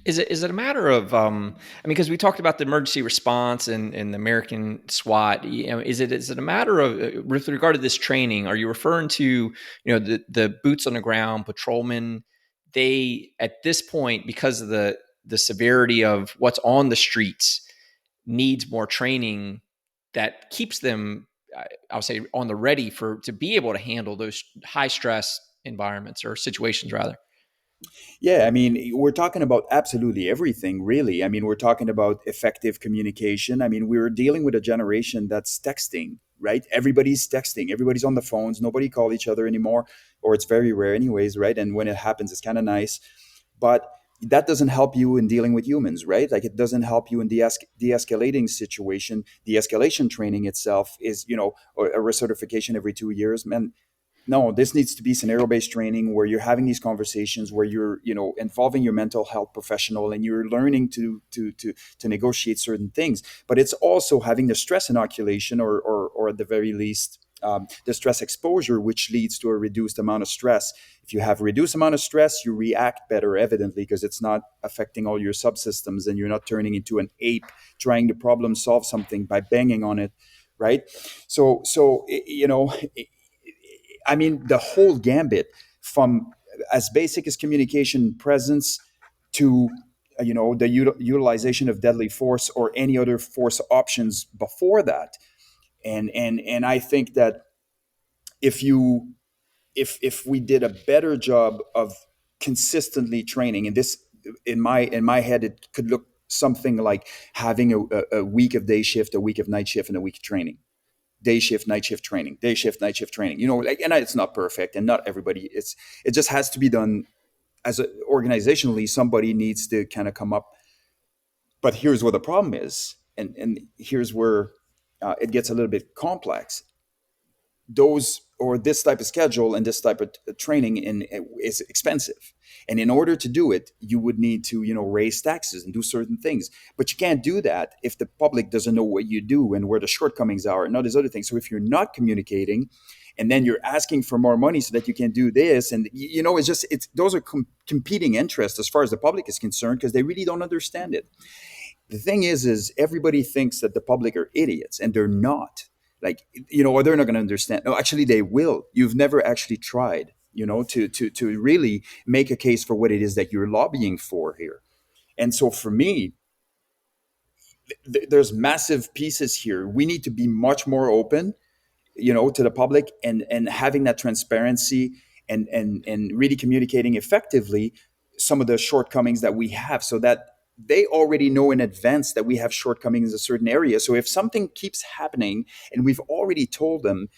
Speaker 1: Is it a matter of I mean, because we talked about the emergency response and the American SWAT, is it a matter of with regard to this training, are you referring to the boots on the ground patrolmen? They, at this point, because of the severity of what's on the streets, needs more training that keeps them, I'll say, on the ready to be able to handle those high stress environments or situations rather.
Speaker 2: Yeah, I mean, we're talking about absolutely everything, really. I mean, we're talking about effective communication. I mean, we're dealing with a generation that's texting, right? Everybody's texting, everybody's on the phones, nobody call each other anymore, or it's very rare, anyways, right? And when it happens, it's kind of nice. But that doesn't help you in dealing with humans, right? Like, it doesn't help you in de-escalating situation. The escalation training itself is, or a recertification every 2 years. Man, no, this needs to be scenario-based training where you're having these conversations, where you're, involving your mental health professional, and you're learning to negotiate certain things. But it's also having the stress inoculation, or at the very least, the stress exposure, which leads to a reduced amount of stress. If you have a reduced amount of stress, you react better, evidently, because it's not affecting all your subsystems, and you're not turning into an ape trying to problem solve something by banging on it, right? So I mean, the whole gambit, from as basic as communication presence to the utilization of deadly force or any other force options before that. And I think that if you if we did a better job of consistently training, and this, in my head, it could look something like having a week of day shift, a week of night shift, and a week of training. Day shift, night shift training, day shift, night shift training. And it's not perfect, and not everybody. It just has to be done organizationally. Somebody needs to kind of come up. But here's what the problem is, and here's where it gets a little bit complex. This type of schedule and this type of training is expensive, and in order to do it, you would need to raise taxes and do certain things. But you can't do that if the public doesn't know what you do and where the shortcomings are and all these other things. So if you're not communicating, and then you're asking for more money so that you can do this, and it's those are competing interests as far as the public is concerned, because they really don't understand it. The thing is everybody thinks that the public are idiots, and they're not. Like, or they're not going to understand. No, actually, they will. You've never actually tried, to really make a case for what it is that you're lobbying for here. And so for me, there's massive pieces here. We need to be much more open, to the public, and having that transparency, and really communicating effectively some of the shortcomings that we have, so that they already know in advance that we have shortcomings in a certain area. So if something keeps happening and we've already told them,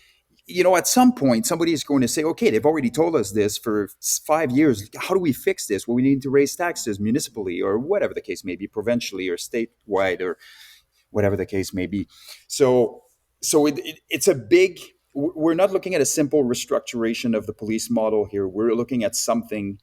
Speaker 2: at some point somebody is going to say, okay, they've already told us this for 5 years. How do we fix this? Well, we need to raise taxes municipally, or whatever the case may be, provincially or statewide, or whatever the case may be. It's a big. We're not looking at a simple restructuration of the police model here. We're looking at something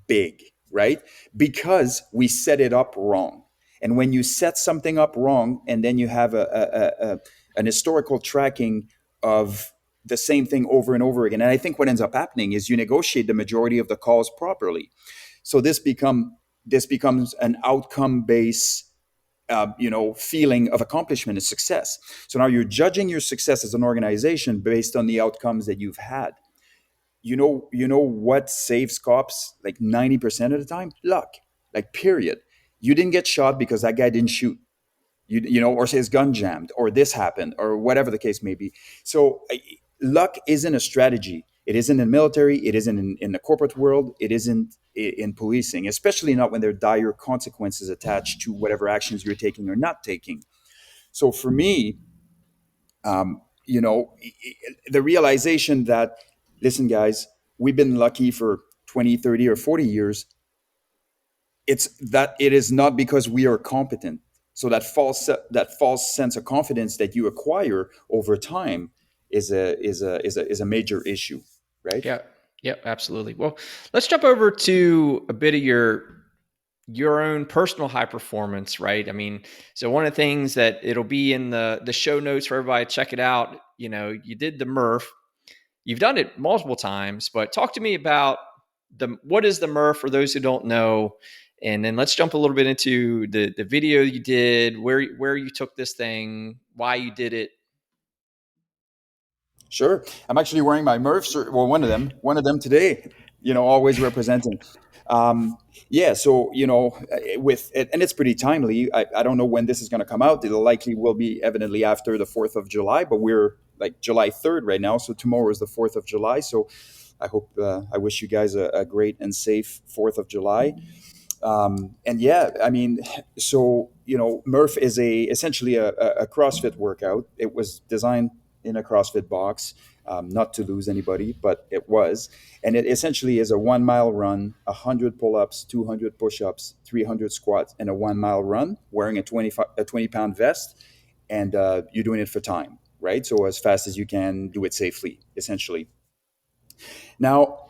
Speaker 2: big, right? Because we set it up wrong. And when you set something up wrong, and then you have an historical tracking of the same thing over and over again, and I think what ends up happening is you negotiate the majority of the calls properly. So this becomes an outcome based feeling of accomplishment and success. So now you're judging your success as an organization based on the outcomes that you've had. You know what saves cops like 90% of the time? Luck. Like, period. You didn't get shot because that guy didn't shoot. Or say his gun jammed, or this happened, or whatever the case may be. So luck isn't a strategy. It isn't in military. It isn't in the corporate world. It isn't in policing, especially not when there are dire consequences attached to whatever actions you're taking or not taking. So for me, the realization that, listen, guys, we've been lucky for 20, 30, or 40 years. It's that it is not because we are competent. So that false sense of confidence that you acquire over time is a major issue, right?
Speaker 1: Yeah. Yep, absolutely. Well, let's jump over to a bit of your own personal high performance, right? I mean, so one of the things that it'll be in the show notes for everybody, check it out. You know, you did the Murph. You've done it multiple times, but talk to me about what is the Murph for those who don't know, and then let's jump a little bit into the video you did, where you took this thing, why you did it.
Speaker 2: Sure. I'm actually wearing my Murph shirt. Well, one of them today, always representing. Yeah. So, with it, and it's pretty timely. I don't know when this is going to come out. It likely will be evidently after the 4th of July, but we're like July 3rd right now. So tomorrow is the 4th of July. So I wish you guys a great and safe 4th of July. And yeah, I mean, so Murph is essentially a CrossFit workout. It was designed in a CrossFit box, not to lose anybody, but it was, and it essentially is a 1 mile run, 100 pull-ups, 200 push-ups, 300 squats, and a 1 mile run, wearing a 20-pound vest, and you're doing it for time, right? So as fast as you can, do it safely, essentially. Now,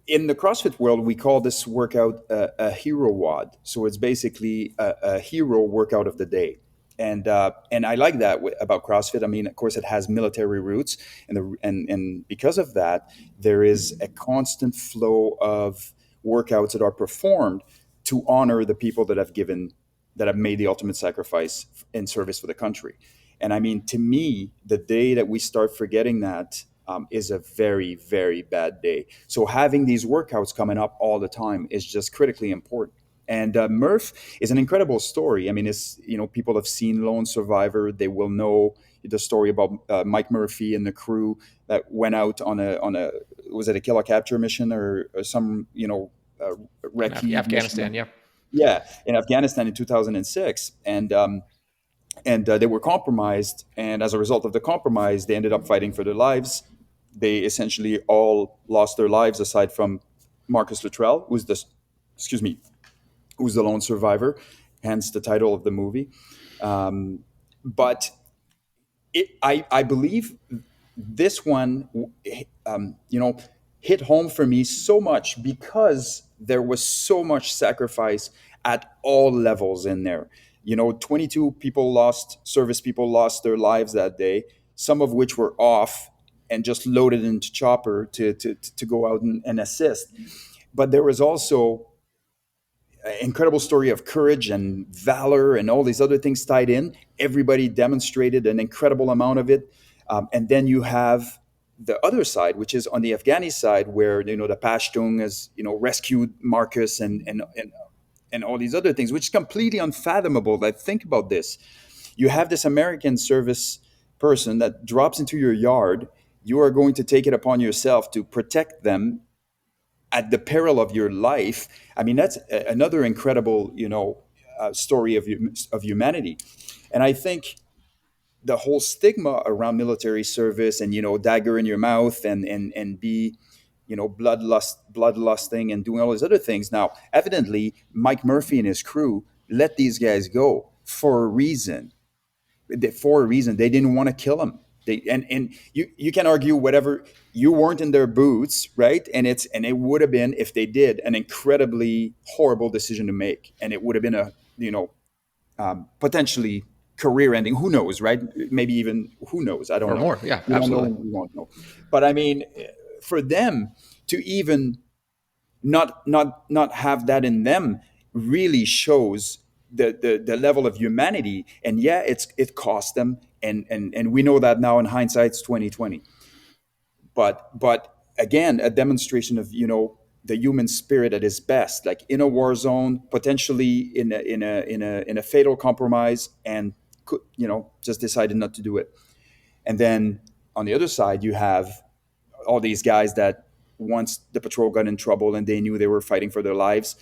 Speaker 2: in the CrossFit world, we call this workout a hero WOD. So it's basically a hero workout of the day. And I like that about CrossFit. I mean, of course, it has military roots, and because of that, there is a constant flow of workouts that are performed to honor the people that have made the ultimate sacrifice in service for the country. And I mean, to me, the day that we start forgetting that is a very, very bad day. So having these workouts coming up all the time is just critically important. And Murph is an incredible story. I mean, it's people have seen Lone Survivor. They will know the story about Mike Murphy and the crew that went out on a was it a kill or capture mission or some recce
Speaker 1: Afghanistan,
Speaker 2: mission?
Speaker 1: yeah.
Speaker 2: Yeah, in Afghanistan in 2006, and they were compromised. And as a result of the compromise, they ended up fighting for their lives. They essentially all lost their lives, aside from Marcus Luttrell, excuse me, who's the lone survivor, hence the title of the movie. But I believe this one, hit home for me so much because there was so much sacrifice at all levels in there. 22 service people lost their lives that day, some of which were off and just loaded into chopper to go out and assist. But there was also incredible story of courage and valor and all these other things tied in. Everybody demonstrated an incredible amount of it. And then you have the other side, which is on the Afghani side, where the Pashtun has rescued Marcus and all these other things, which is completely unfathomable. Like, think about this: you have this American service person that drops into your yard. You are going to take it upon yourself to protect them at the peril of your life. I mean, that's another incredible, story of humanity. And I think the whole stigma around military service and dagger in your mouth and be bloodlusting and doing all these other things. Now, evidently, Mike Murphy and his crew let these guys go for a reason. They didn't want to kill him. And you can argue whatever. You weren't in their boots, right? And it would have been, if they did, an incredibly horrible decision to make, and it would have been a potentially career ending. Who knows, right? Maybe even, who knows? I don't
Speaker 1: Or
Speaker 2: know.
Speaker 1: more. Yeah,
Speaker 2: We don't know.
Speaker 1: absolutely.
Speaker 2: We won't know. But I mean, for them to even not have that in them really shows the level of humanity. And yeah, it cost them, and we know that now in hindsight, it's 2020. But again, a demonstration of the human spirit at its best, like in a war zone, potentially in a fatal compromise, and just decided not to do it. And then on the other side, you have all these guys that, once the patrol got in trouble and they knew they were fighting for their lives,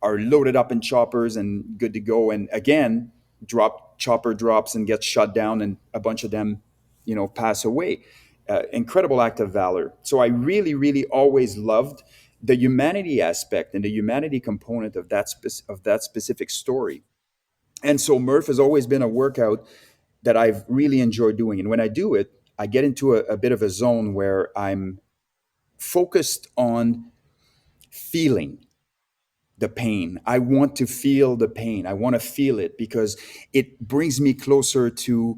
Speaker 2: are loaded up in choppers and good to go. And again, chopper drops and gets shut down, and a bunch of them, pass away. Incredible act of valor. So I really, really always loved the humanity aspect and the humanity component of that specific story. And so Murph has always been a workout that I've really enjoyed doing. And when I do it, I get into a bit of a zone where I'm focused on feeling the pain. I want to feel the pain. I want to feel it because it brings me closer to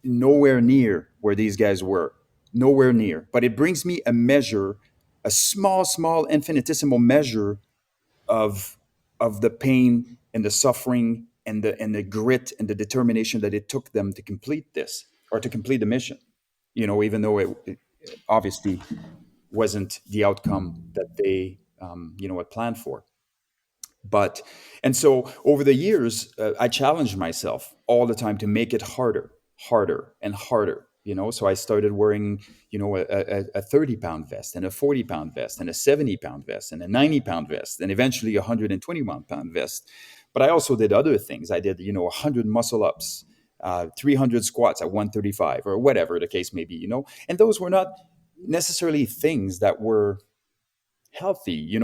Speaker 2: nowhere near where these guys were. Nowhere near. But it brings me a measure, a small, infinitesimal measure of the pain and the suffering and the grit and the determination that it took them to complete this or to complete the mission. Even though it obviously wasn't the outcome that they had planned for. But and so over the years, I challenged myself all the time to make it harder and harder. So I started wearing, a 30-pound vest and a 40-pound vest and a 70-pound vest and a 90-pound vest and eventually a 121-pound vest. But I also did other things. I did, 100 muscle ups, 300 squats at 135 or whatever the case may be, and those were not necessarily things that were healthy,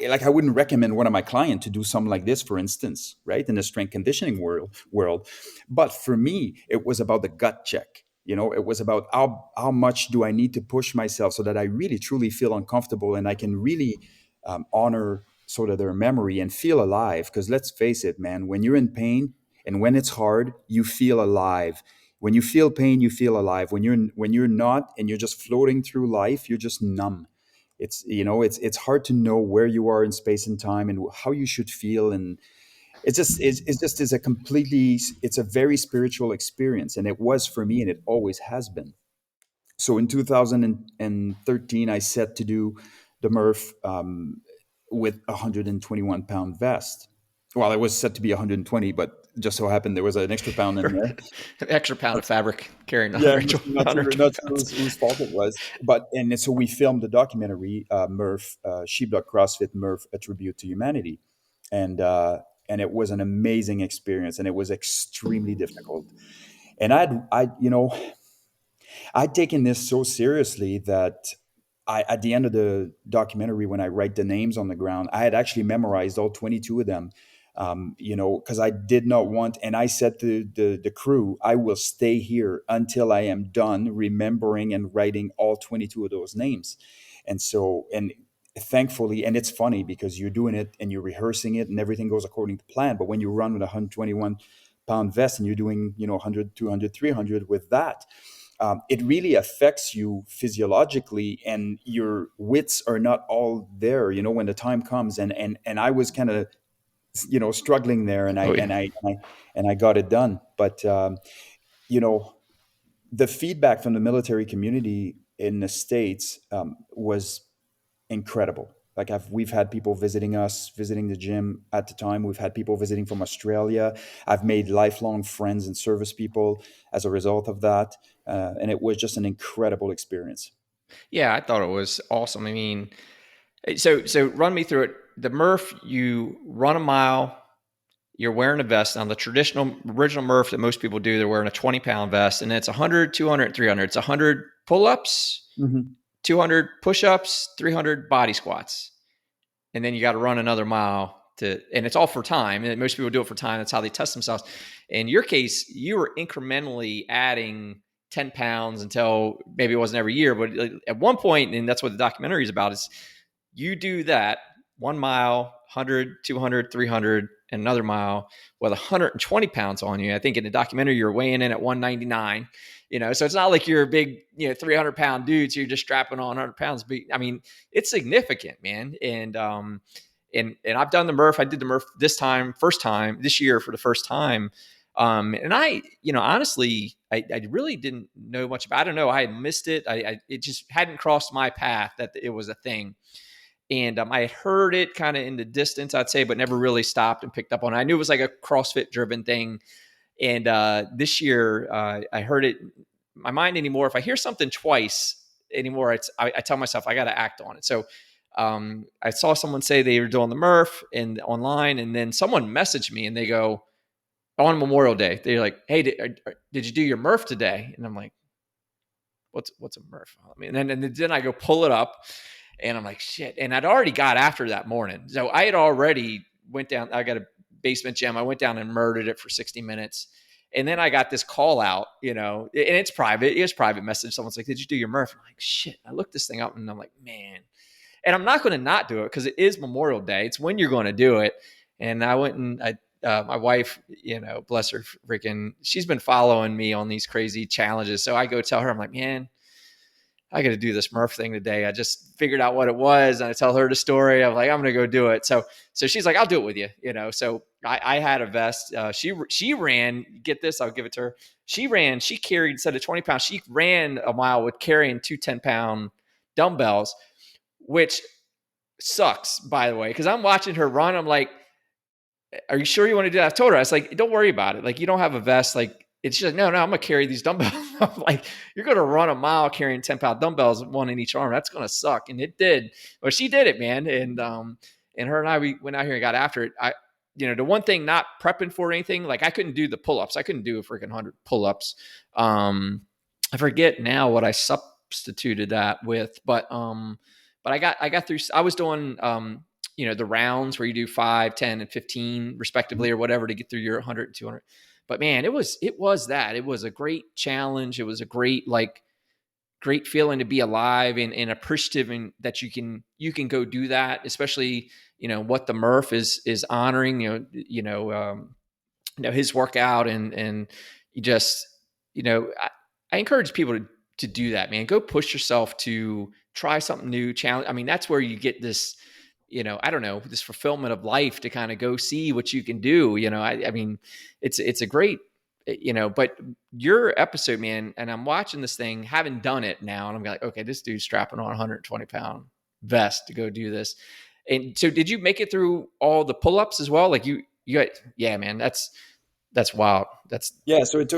Speaker 2: like I wouldn't recommend one of my clients to do something like this, for instance, right, in the strength conditioning world. But for me, it was about the gut check. It was about how much do I need to push myself so that I really truly feel uncomfortable and I can really honor sort of their memory and feel alive. Because let's face it, man, when you're in pain and when it's hard, you feel alive. When you feel pain, you feel alive. When you're not and you're just floating through life, you're just numb. It's hard to know where you are in space and time and how you should feel, and it's a very spiritual experience, and it was for me, and it always has been. So in 2013 I set to do the Murph with a 121-pound vest. Well, it was set to be 120, but just so happened there was an extra pound in there.
Speaker 1: An extra pound of fabric carrying
Speaker 2: Yeah,
Speaker 1: 100,
Speaker 2: not sure whose fault it was. But and so we filmed the documentary, Murph, Sheepdog CrossFit Murph, A Tribute to Humanity. And it was an amazing experience, and it was extremely difficult. And I'd taken this so seriously that at the end of the documentary, when I write the names on the ground, I had actually memorized all 22 of them, because I did not want, and I said to the crew, I will stay here until I am done remembering and writing all 22 of those names. And so, and thankfully, and it's funny because you're doing it and you're rehearsing it and everything goes according to plan. But when you run with a 121-pound vest and you're doing, 100, 200, 300 with that, it really affects you physiologically, and your wits are not all there, when the time comes. And I was kind of, struggling there, and
Speaker 1: Oh, yeah.
Speaker 2: I got it done. But you know, the feedback from the military community in the States was incredible. Like we've had people visiting us, visiting the gym at the time. We've had people visiting from Australia. I've made lifelong friends and service people as a result of that. And it was just an incredible experience.
Speaker 1: Yeah, I thought it was awesome. I mean, so run me through it. The Murph, you run a mile, you're wearing a vest. On the traditional original Murph that most people do, they're wearing a 20-pound vest, and it's 100, 200, 300. It's 100 pull-ups, 200 push-ups, 300 body squats. And then you got to run another mile and it's all for time. And most people do it for time. That's how they test themselves. In your case, you were incrementally adding 10 pounds until maybe it wasn't every year, but at one point, and that's what the documentary is about, is you do that 1 mile, 100, 200, 300, and another mile with 120 pounds on you. I think in the documentary, you're weighing in at 199, so it's not like you're a big, 300-pound dude. So you're just strapping on 100 pounds. But I mean, it's significant, man. And I've done the Murph. I did the Murph this year for the first time. And I, honestly, I really didn't know much about it. I don't know. I had missed it. It just hadn't crossed my path that it was a thing. And I had heard it kind of in the distance, I'd say, but never really stopped and picked up on it. I knew it was like a CrossFit driven thing. And this year, I heard it. My mind anymore, if I hear something twice anymore, I tell myself I got to act on it. So I saw someone say they were doing the Murph online, and then someone messaged me and they go, on Memorial Day, they're like, "Hey, did you do your Murph today?" And I'm like, "What's a Murph?" I mean, and then I go pull it up, and I'm like, "Shit!" And I'd already got after that morning, so I had already went down. I got a basement gym. I went down and murdered it for 60 minutes. And then I got this call out, and it's private. It's private message. Someone's like, "Did you do your Murph?" I'm like, "Shit." I looked this thing up and I'm like, "Man." And I'm not going to not do it because it is Memorial Day. It's when you're going to do it. And I went and my wife, bless her, freaking, she's been following me on these crazy challenges. So I go tell her, I'm like, "Man, I got to do this Murph thing today. I just figured out what it was." And I tell her the story. I'm like, "I'm going to go do it." So she's like, "I'll do it with you." So I had a vest. She ran, get this, I'll give it to her. She carried, instead of 20 pounds, she ran a mile with carrying 2 10-pound dumbbells, which sucks, by the way, because I'm watching her run. I'm like, "Are you sure you want to do that?" I told her, I was like, "Don't worry about it. Like, you don't have a vest. Like, it's just, no, I'm going to carry these dumbbells." I'm like, "You're going to run a mile carrying 10-pound dumbbells, one in each arm. That's going to suck." And it did. Well, she did it, man. And her and I, we went out here and got after it. The one thing, not prepping for anything, like I couldn't do the pull-ups. I couldn't do a freaking 100 pull-ups. I forget now what I substituted that with, but I got through. I was doing, the rounds where you do 5, 10, and 15 respectively or whatever to get through your 100 and 200. But man, it was that. It was a great challenge. It was a great feeling to be alive and appreciative, and that you can go do that, especially, what the Murph is honoring, his workout, and you just, I encourage people to do that, man. Go push yourself to try something new, challenge. I mean, that's where you get this, I don't know, this fulfillment of life, to kind of go see what you can do. I mean, it's a great, but your episode, man, and I'm watching this thing, having done it now, and I'm like, okay, this dude's strapping on a 120-pound vest to go do this. And so did you make it through all the pull-ups as well? Like you got, yeah, man, that's wild.
Speaker 2: So it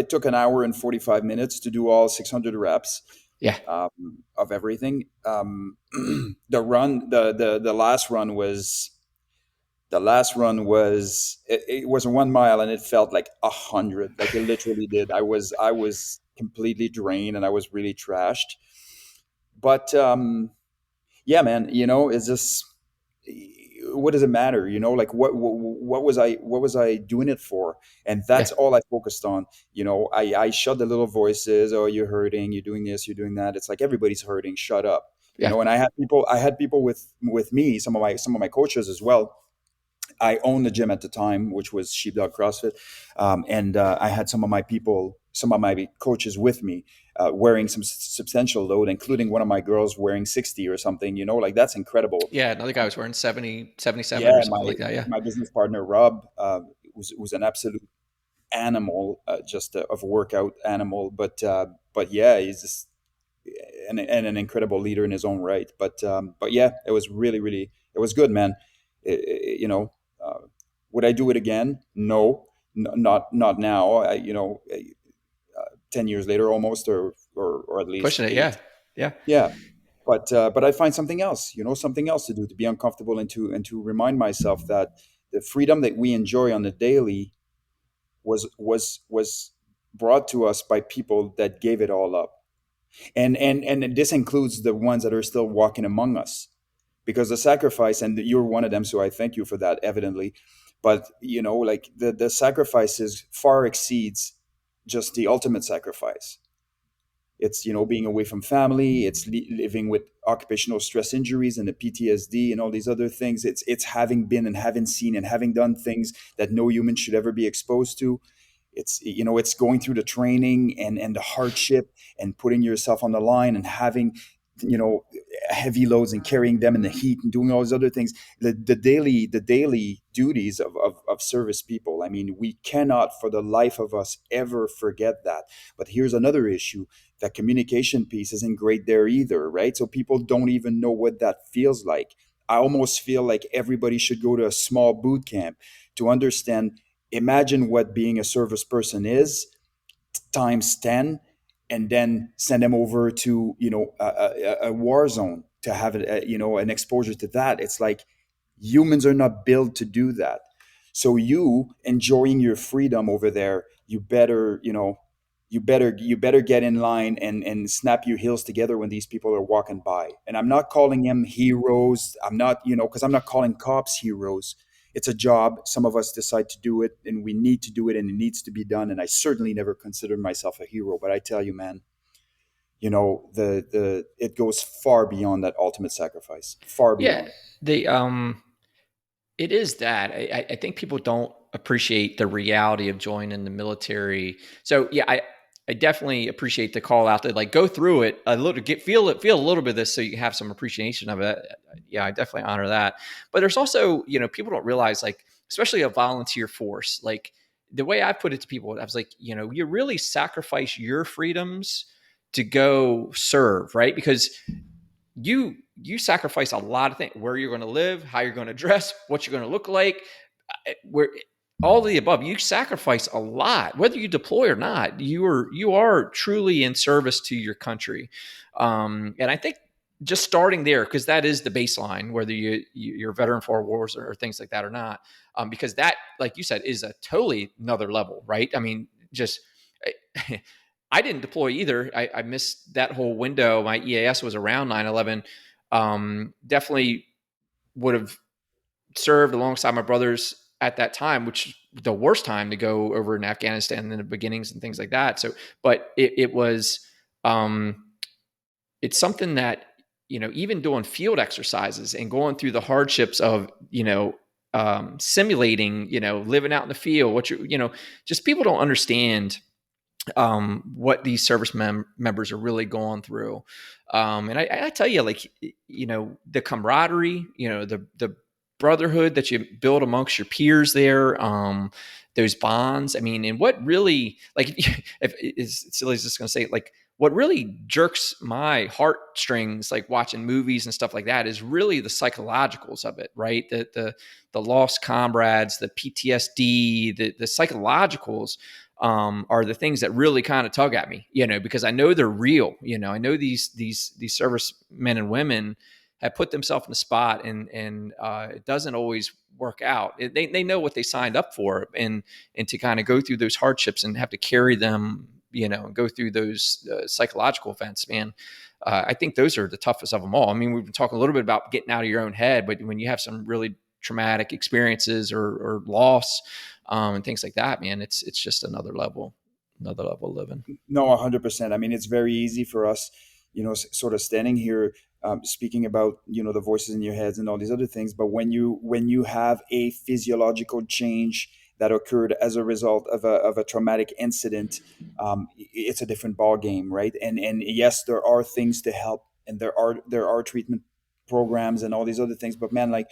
Speaker 2: took an hour and 45 minutes to do all 600 reps.
Speaker 1: Yeah.
Speaker 2: Of everything. The last run was it was 1 mile, and it felt like 100. Like it literally did. I was completely drained, and I was really trashed. But yeah, man, it's just, what does it matter? Like what was I doing it for? And that's all I focused on. I shut the little voices. "Oh, you're hurting. You're doing this. You're doing that." It's like, everybody's hurting. Shut up. And I had people with me, some of my coaches as well. I owned the gym at the time, which was Sheepdog CrossFit, and I had some of my coaches with me, wearing some substantial load, including one of my girls wearing 60 or something. Like, that's incredible.
Speaker 1: Yeah, another guy was wearing 70, 77
Speaker 2: Yeah,
Speaker 1: or something like that. Yeah,
Speaker 2: my business partner Rob was an absolute animal, just of a workout animal. But yeah, he's just an incredible leader in his own right. But yeah, it was really, it was good, man. Would I do it again? No, not now. 10 years later, almost, or at least
Speaker 1: pushing it.
Speaker 2: 8. Yeah. But I find something else, something else to do, to be uncomfortable, and to remind myself that the freedom that we enjoy on the daily was brought to us by people that gave it all up. And this includes the ones that are still walking among us, because the sacrifice, and you're one of them, so I thank you for that, evidently. But like the sacrifices far exceeds just the ultimate sacrifice. It's, being away from family. It's living with occupational stress injuries and the PTSD and all these other things. It's having been and having seen and having done things that no human should ever be exposed to. It's going through the training and the hardship, and putting yourself on the line, and having, heavy loads, and carrying them in the heat, and doing all these other things. The daily duties of service people. I mean, we cannot for the life of us ever forget that. But here's another issue. That communication piece isn't great there either, right? So people don't even know what that feels like. I almost feel like everybody should go to a small boot camp to understand. Imagine what being a service person is, times 10, and then send them over to a war zone to have an exposure to that. It's like, humans are not built to do that. So you enjoying your freedom over there, you better get in line and snap your heels together when these people are walking by. And I'm not calling them heroes. I'm not, because I'm not calling cops heroes. it's a job. Some of us decide to do it, and we need to do it, and it needs to be done. And I certainly never considered myself a hero, but I tell you, man, the it goes far beyond that ultimate sacrifice, far
Speaker 1: Yeah.
Speaker 2: beyond.
Speaker 1: The It is that. I think people don't appreciate the reality of joining the military. So yeah, I definitely appreciate the call out to like go through it a little, feel a little bit of this so you have some appreciation of it. Yeah, I definitely honor that. But there's also, people don't realize, like, especially a volunteer force, like the way I put it to people, I was like, you really sacrifice your freedoms to go serve, right? Because you sacrifice a lot of things: where you're going to live, how you're going to dress, what you're going to look like, where all of the above. You sacrifice a lot, whether you deploy or not. You are truly in service to your country, and I think just starting there, because that is the baseline, whether you're a veteran for wars or things like that or not, because that, like you said, is a totally another level, right? I mean, just I didn't deploy either. I missed that whole window. My EAS was around 9/11. Definitely would have served alongside my brothers at that time, which the worst time to go over in Afghanistan in the beginnings and things like that. So, but it was, it's something that, even doing field exercises and going through the hardships of, simulating, living out in the field, just people don't understand what these service members are really going through. And I tell you, like, the camaraderie, the brotherhood that you build amongst your peers there, those bonds. I mean, and what really, like, if is silly is just going to say, like, what really jerks my heartstrings, like watching movies and stuff like that, is really the psychologicals of it, right? The lost comrades, the PTSD, the psychologicals, are the things that really kind of tug at me, because I know they're real. I know these service men and women have put themselves in a spot, and it doesn't always work out. They know what they signed up for, and to kind of go through those hardships and have to carry them, and go through those psychological events, man. I think those are the toughest of them all. I mean, we've been talking a little bit about getting out of your own head, but when you have some really traumatic experiences or loss, and things like that, man, it's just another level of living.
Speaker 2: No, 100%. I mean, it's very easy for us, sort of standing here, speaking about, the voices in your heads and all these other things. But when you have a physiological change that occurred as a result of a traumatic incident, it's a different ball game, right? And yes, there are things to help, and there are treatment programs and all these other things. But man, like,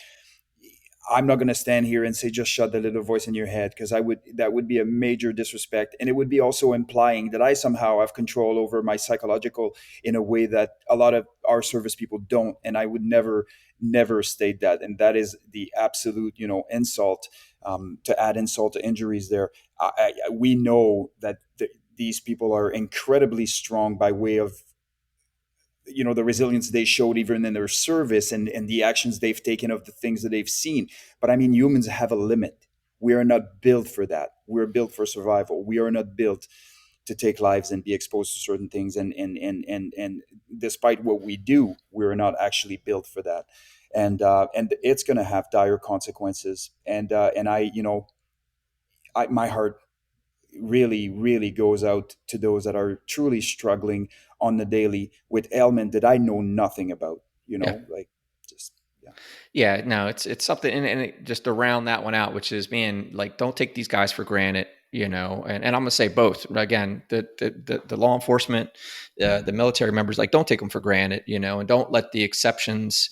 Speaker 2: I'm not going to stand here and say just shut the little voice in your head, because that would be a major disrespect, and it would be also implying that I somehow have control over my psychological in a way that a lot of our service people don't, and I would never state that, and that is the absolute insult, to add insult to injuries. There, we know that these people are incredibly strong by way of the resilience they showed even in their service, and the actions they've taken of the things that they've seen. But I mean, humans have a limit. We are not built for that. We're built for survival. We are not built to take lives and be exposed to certain things, and despite what we do, we're not actually built for that. And it's going to have dire consequences, and my heart really, really goes out to those that are truly struggling on the daily with ailment that I know nothing about,
Speaker 1: Yeah.
Speaker 2: like, just, yeah.
Speaker 1: Yeah, no, it's something, just to round that one out, which is, man, like, don't take these guys for granted, and I'm gonna say both again, the law enforcement, the military members, like, don't take them for granted, and don't let the exceptions,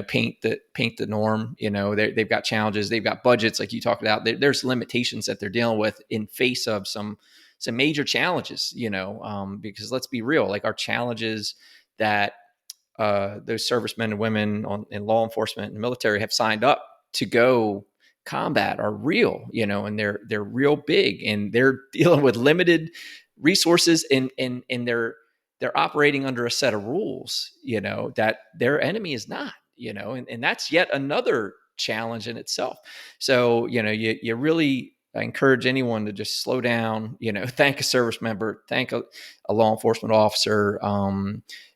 Speaker 1: paint the norm. They've got challenges, they've got budgets, like you talked about. There's limitations that they're dealing with in face of some major challenges, because let's be real, like, our challenges that those servicemen and women in law enforcement and military have signed up to go combat are real, and they're real big, and they're dealing with limited resources, and they're operating under a set of rules, that their enemy is not, and that's yet another challenge in itself. So, you really, I encourage anyone to just slow down, thank a service member, thank a law enforcement officer,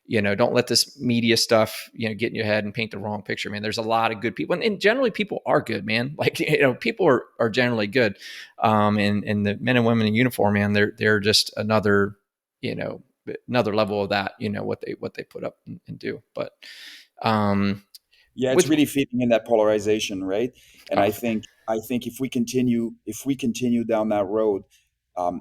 Speaker 1: Don't let this media stuff, get in your head and paint the wrong picture, man. There's a lot of good people, and generally people are good, man. Like, people are generally good. And the men and women in uniform, man, they're just another level of that, what they put up and do. But,
Speaker 2: Yeah, it's
Speaker 1: with,
Speaker 2: really feeding in that polarization, right? And
Speaker 1: uh,
Speaker 2: I think if we continue down that road,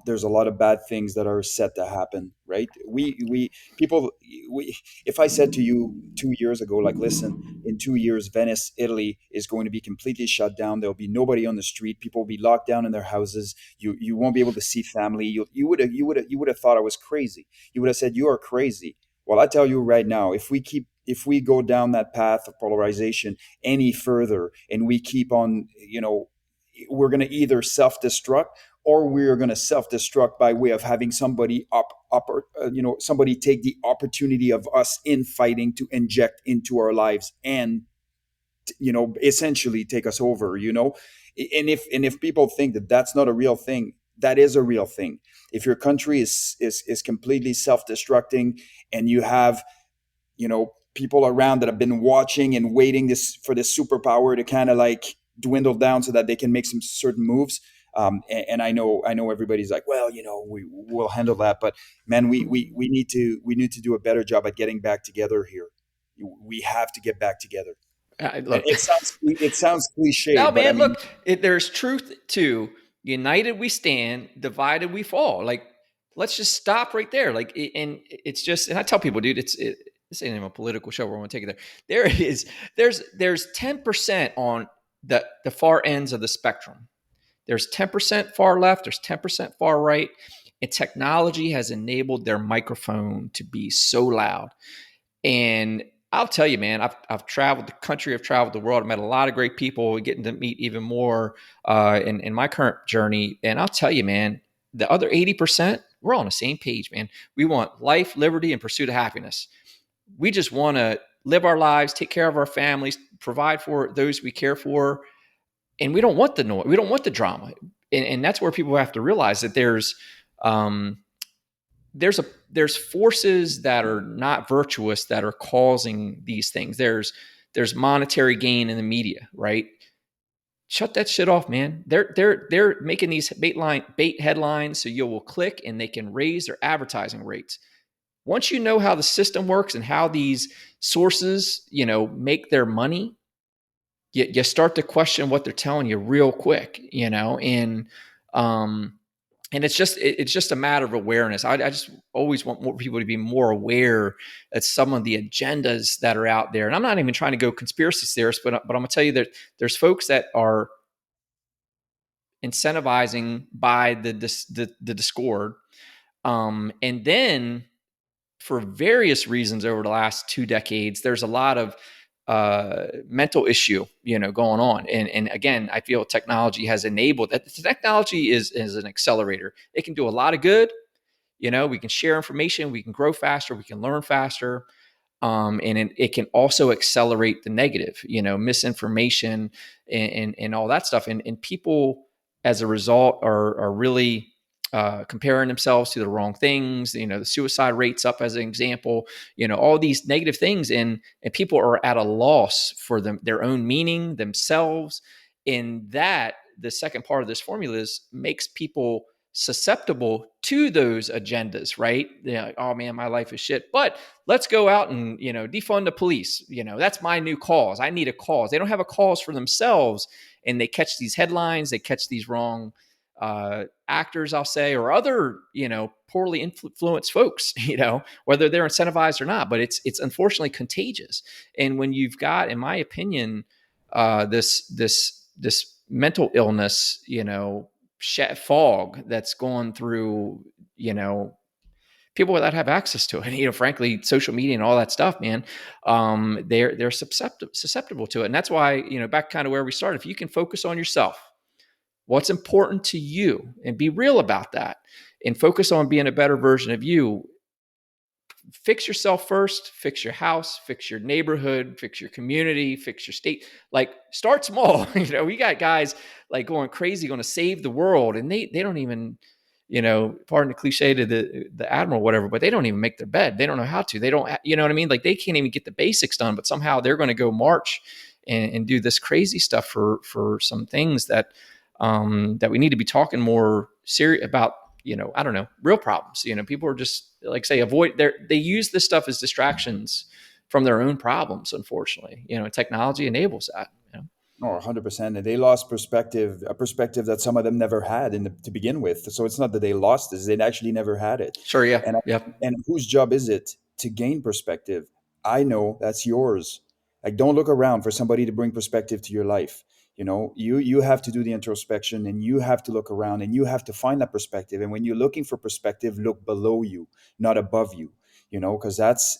Speaker 2: there's a lot of bad things that are set to happen, right? We people we if I said to you 2 years ago, like, listen, in 2 years, Venice, Italy is going to be completely shut down. There'll be nobody on the street. People will be locked down in their houses. You won't be able to see family. You would have thought I was crazy. You would have said you are crazy. Well, I tell you right now, if we go down that path of polarization any further, and we keep on, we're going to either self-destruct, or we're going to self-destruct by way of having somebody take the opportunity of us in fighting to inject into our lives and, essentially take us over. And if people think that that's not a real thing, that is a real thing. If your country is completely self-destructing, and you have, people around that have been watching and waiting for this superpower to kind of like dwindle down so that they can make some certain moves. And I know everybody's like, well, we will handle that, but man, we need to do a better job at getting back together here. We have to get back together. And
Speaker 1: look,
Speaker 2: it sounds cliche,
Speaker 1: no,
Speaker 2: but I
Speaker 1: man,
Speaker 2: mean,
Speaker 1: look, there's truth to united we stand, divided we fall. Like, let's just stop right there. Like, and it's just, and I tell people, dude, this ain't even a political show. We're going to take it there. There's 10% on the far ends of the spectrum. There's 10% far left. There's 10% far right. And technology has enabled their microphone to be so loud. And I'll tell you, man, I've traveled the country, I've traveled the world, I've met a lot of great people, getting to meet even more in my current journey. And I'll tell you, man, the other 80%, we're all on the same page, man. We want life, liberty, and pursuit of happiness. We just want to live our lives, take care of our families, provide for those we care for. And we don't want the noise. We don't want the drama. And that's where people have to realize that there's forces that are not virtuous that are causing these things. There's monetary gain in the media, right? Shut that shit off, man. They're making these bait headlines so you will click and they can raise their advertising rates. Once you know how the system works and how these sources, make their money, you start to question what they're telling you real quick, and it's just a matter of awareness. I just always want more people to be more aware of some of the agendas that are out there. And I'm not even trying to go conspiracy theorist, but I'm going to tell you that there's folks that are incentivizing by the discord, and then for various reasons over the last 2 decades, there's a lot of mental issue, going on. And again, I feel technology has enabled that. Technology is an accelerator. It can do a lot of good. We can share information, we can grow faster, we can learn faster. And it can also accelerate the negative, misinformation and all that stuff. And people, as a result, are really comparing themselves to the wrong things. The suicide rates up as an example. All these negative things, and people are at a loss for their own meaning, themselves. In that, the second part of this formula makes people susceptible to those agendas, right? Like, oh man, my life is shit. But let's go out and defund the police. That's my new cause. I need a cause. They don't have a cause for themselves, and they catch these headlines. They catch these wrong actors, I'll say, or other poorly influenced folks. Whether they're incentivized or not. But it's unfortunately contagious. And when you've got, in my opinion, this mental illness, fog that's going through, people that have access to it, frankly, social media and all that stuff, man, they're susceptible to it. And that's why, back kind of where we started, if you can focus on yourself, what's important to you, and be real about that, and focus on being a better version of you. Fix yourself first, fix your house, fix your neighborhood, fix your community, fix your state. Like, start small. We got guys like going crazy, going to save the world, and they don't even, pardon the cliche to the admiral, whatever, but they don't even make their bed. They don't know how to. They don't, you know what I mean? Like they can't even get the basics done, but somehow they're going to go march and do this crazy stuff for some things that we need to be talking more serious about. I don't know, real problems. People are just like say they use this stuff as distractions from their own problems. Unfortunately, technology enables that.
Speaker 2: Oh, 100%. And they lost perspective, a perspective that some of them never had to begin with. So it's not that they lost this, they actually never had it.
Speaker 1: Sure. Yeah.
Speaker 2: And,
Speaker 1: Yeah.
Speaker 2: and whose job is it to gain perspective? I know that's yours. Like, don't look around for somebody to bring perspective to your life. You have to do the introspection, and you have to look around, and you have to find that perspective. And when you're looking for perspective, look below you, not above you. Because that's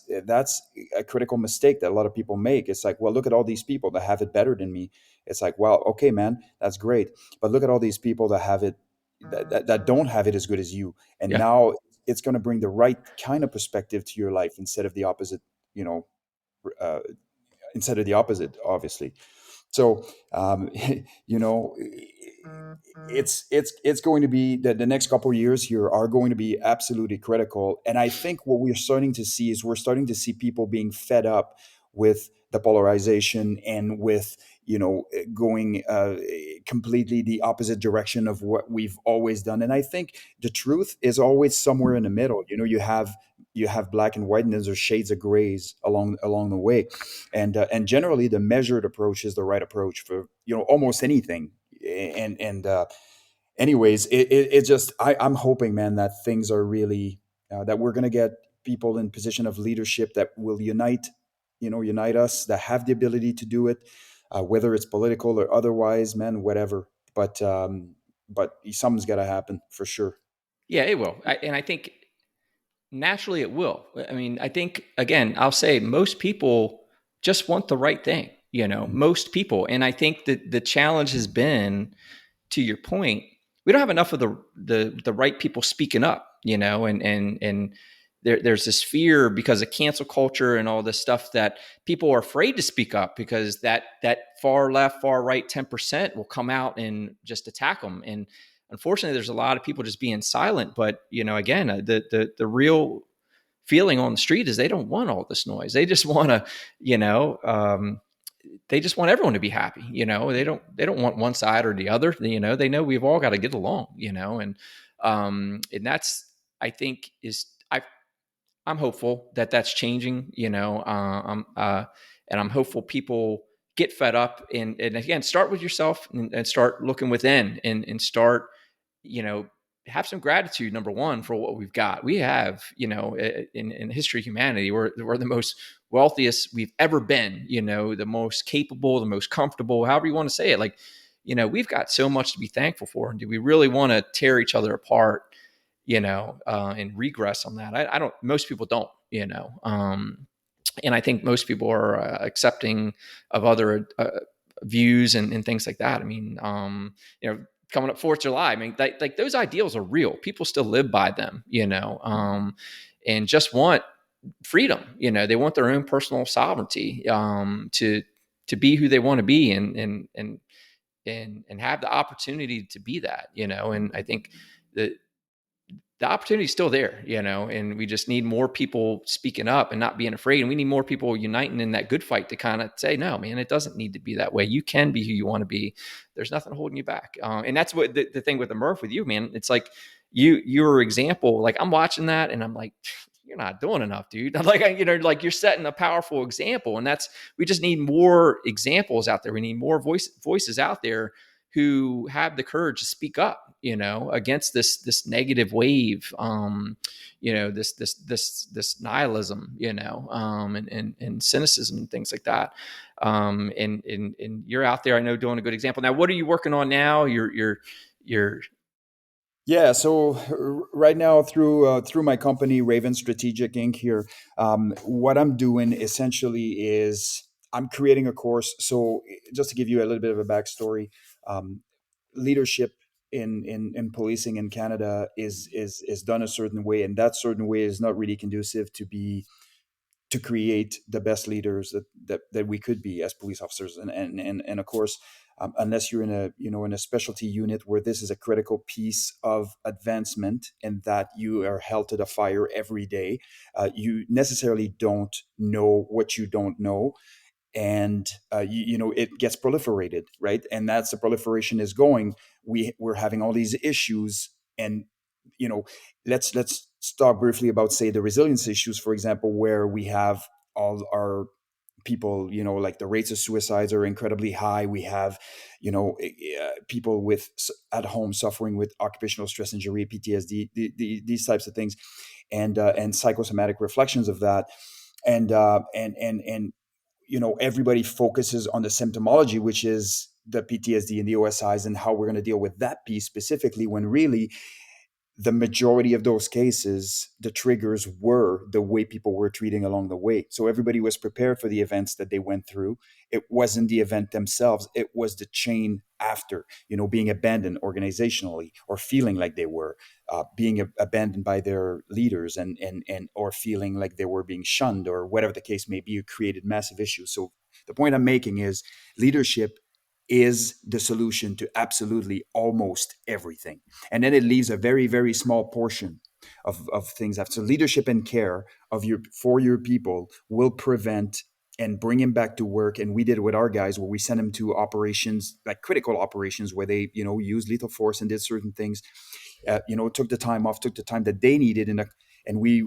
Speaker 2: a critical mistake that a lot of people make. It's like, well, look at all these people that have it better than me. It's like, well, okay, man, that's great, but look at all these people that have it, that don't have it as good as you, and
Speaker 1: Yeah.
Speaker 2: now it's going to bring the right kind of perspective to your life instead of the opposite. You know, uh, Instead of the opposite, obviously. So, you know, it's going to be the next couple of years here are going to be absolutely critical. And I think what we're starting to see is we're starting to see people being fed up with the polarization and with going completely the opposite direction of what we've always done. And I think the truth is always somewhere in the middle. You have black and white, and there's shades of grays along the way. And generally the measured approach is the right approach for almost anything. And anyways, it just I'm hoping, man, that things are really that we're going to get people in position of leadership that will unite us, that have the ability to do it, whether it's political or otherwise, man, whatever. But something's got to happen for sure.
Speaker 1: Yeah, it will. And I think naturally it will. I mean, I think, again, I'll say most people just want the right thing, most people. And I think that the challenge has been, to your point, we don't have enough of the right people speaking up, and there's this fear because of cancel culture and all this stuff that people are afraid to speak up because that far left, far right 10% will come out and just attack them. And unfortunately, there's a lot of people just being silent. But again, the real feeling on the street is they don't want all this noise. They just want to, they just want everyone to be happy. They don't want one side or the other. They know we've all got to get along. And that's, I think, I'm hopeful that that's changing. And I'm hopeful people get fed up and again start with yourself and start looking within and start, have some gratitude, number one, for what we've got. We have, in the history of humanity, we're the most wealthiest we've ever been, the most capable, the most comfortable, however you want to say it. Like, we've got so much to be thankful for. And do we really want to tear each other apart, and regress on that? I don't, most people don't, and I think most people are accepting of other views and things like that. I mean, coming up 4th of July, I mean, like those ideals are real. People still live by them, and just want freedom. They want their own personal sovereignty, to be who they want to be and have the opportunity to be that. And I think that the opportunity is still there, and we just need more people speaking up and not being afraid. And we need more people uniting in that good fight to kind of say, no, man, it doesn't need to be that way. You can be who you want to be. There's nothing holding you back. And that's what the thing with the Murph with you, man. It's like your example, like I'm watching that and I'm like, you're not doing enough, dude. I'm like, like you're setting a powerful example. And we just need more examples out there. We need more voices out there who have the courage to speak up, against this negative wave, this nihilism, and cynicism and things like that. And you're out there, I know, doing a good example. Now, what are you working on now? You're
Speaker 2: Yeah, so right now through my company Raven Strategic Inc. here, what I'm doing essentially is I'm creating a course. So just to give you a little bit of a backstory, um, leadership in policing in Canada is done a certain way, and that certain way is not really conducive to create the best leaders that we could be as police officers. And of course, unless you're in a specialty unit where this is a critical piece of advancement and that you are held to the fire every day, you necessarily don't know what you don't know. And it gets proliferated, right? And that's the proliferation is going. We're having all these issues. And you know let's talk briefly about, say, the resilience issues, for example, where we have all our people, like the rates of suicides are incredibly high. We have people with at home suffering with occupational stress injury, PTSD, these types of things, and psychosomatic reflections of that. And everybody focuses on the symptomology, which is the PTSD and the OSIs, and how we're going to deal with that piece specifically, when really the majority of those cases, the triggers were the way people were treating along the way. So everybody was prepared for the events that they went through. It wasn't the event themselves. It was the chain after, being abandoned organizationally, or feeling like they were being abandoned by their leaders, and or feeling like they were being shunned, or whatever the case may be. It created massive issues. So the point I'm making is leadership is the solution to absolutely almost everything. And then it leaves a very, very small portion of things after. So leadership and care for your people will prevent and bring him back to work. And we did it with our guys, where we sent them to operations, like critical operations, where they, used lethal force and did certain things, took the time off, took the time that they needed, and we,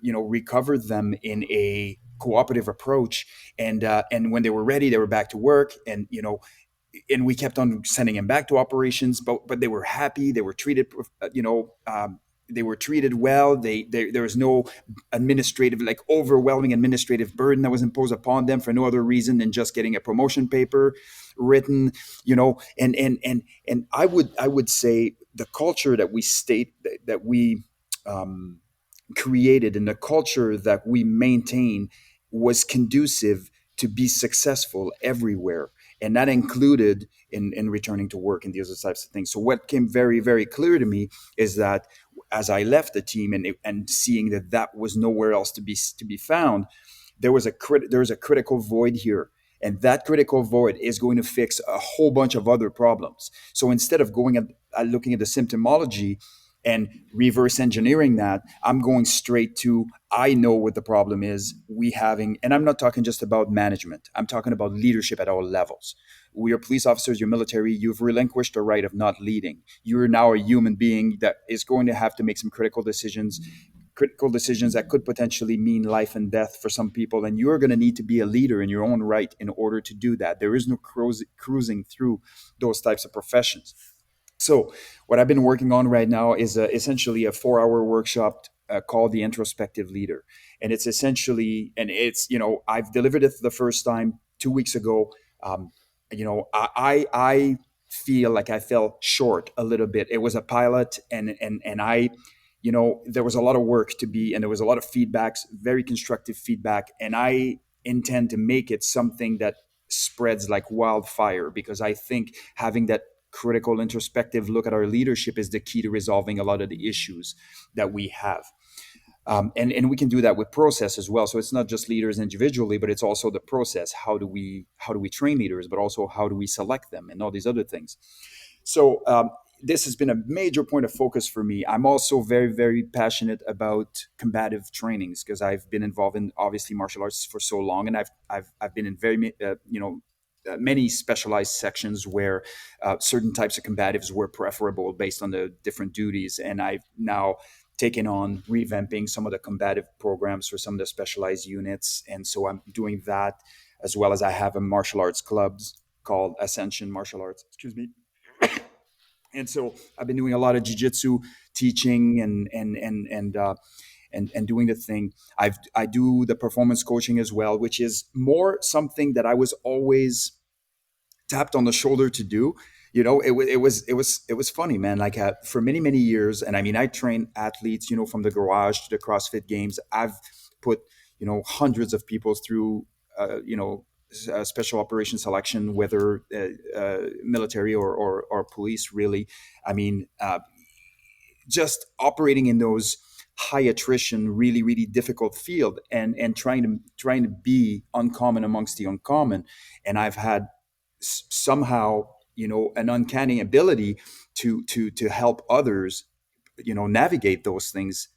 Speaker 2: recovered them in a cooperative approach. And when they were ready, they were back to work. And we kept on sending them back to operations, but they were happy. They were treated, they were treated well. There was no overwhelming administrative burden that was imposed upon them for no other reason than just getting a promotion paper written. And I would say the culture that we created, and the culture that we maintain, was conducive to be successful everywhere. And that included in returning to work and these other types of things. So what came very, very clear to me is that as I left the team, and seeing that was nowhere else to be found, there was a critical void here. And that critical void is going to fix a whole bunch of other problems. So instead of going at looking at the symptomology and reverse engineering that, I'm going straight to, I know what the problem is. And I'm not talking just about management. I'm talking about leadership at all levels. We are police officers, you're military, you've relinquished the right of not leading. You're now a human being that is going to have to make some critical decisions that could potentially mean life and death for some people. And you're going to need to be a leader in your own right in order to do that. There is no cruising through those types of professions. So what I've been working on right now is essentially a 4-hour workshop called the Introspective Leader. And it's essentially, I've delivered it for the first time 2 weeks ago. I feel like I fell short a little bit. It was a pilot, and I, there was a lot of work and there was a lot of feedbacks, very constructive feedback. And I intend to make it something that spreads like wildfire, because I think having that critical introspective look at our leadership is the key to resolving a lot of the issues that we have. And we can do that with process as well. So it's not just leaders individually, but it's also the process. How do we train leaders, but also how do we select them, and all these other things. So this has been a major point of focus for me. I'm also very, very passionate about combative trainings, because I've been involved in, obviously, martial arts for so long, and I've been in very many specialized sections where certain types of combatives were preferable based on the different duties. And I've now taken on revamping some of the combative programs for some of the specialized units. And so I'm doing that, as well as I have a martial arts club called Ascension Martial Arts. Excuse me. And so I've been doing a lot of jiu-jitsu teaching and doing the thing. I do the performance coaching as well, which is more something that I was always tapped on the shoulder to do. It was funny, man. Like for many, many years, and I mean, I train athletes, from the garage to the CrossFit games. I've put, hundreds of people through, special operations selection, whether military or police, really. I mean, just operating in those high attrition, really, really difficult field, and trying to be uncommon amongst the uncommon. And I've had somehow, an uncanny ability to help others, navigate those things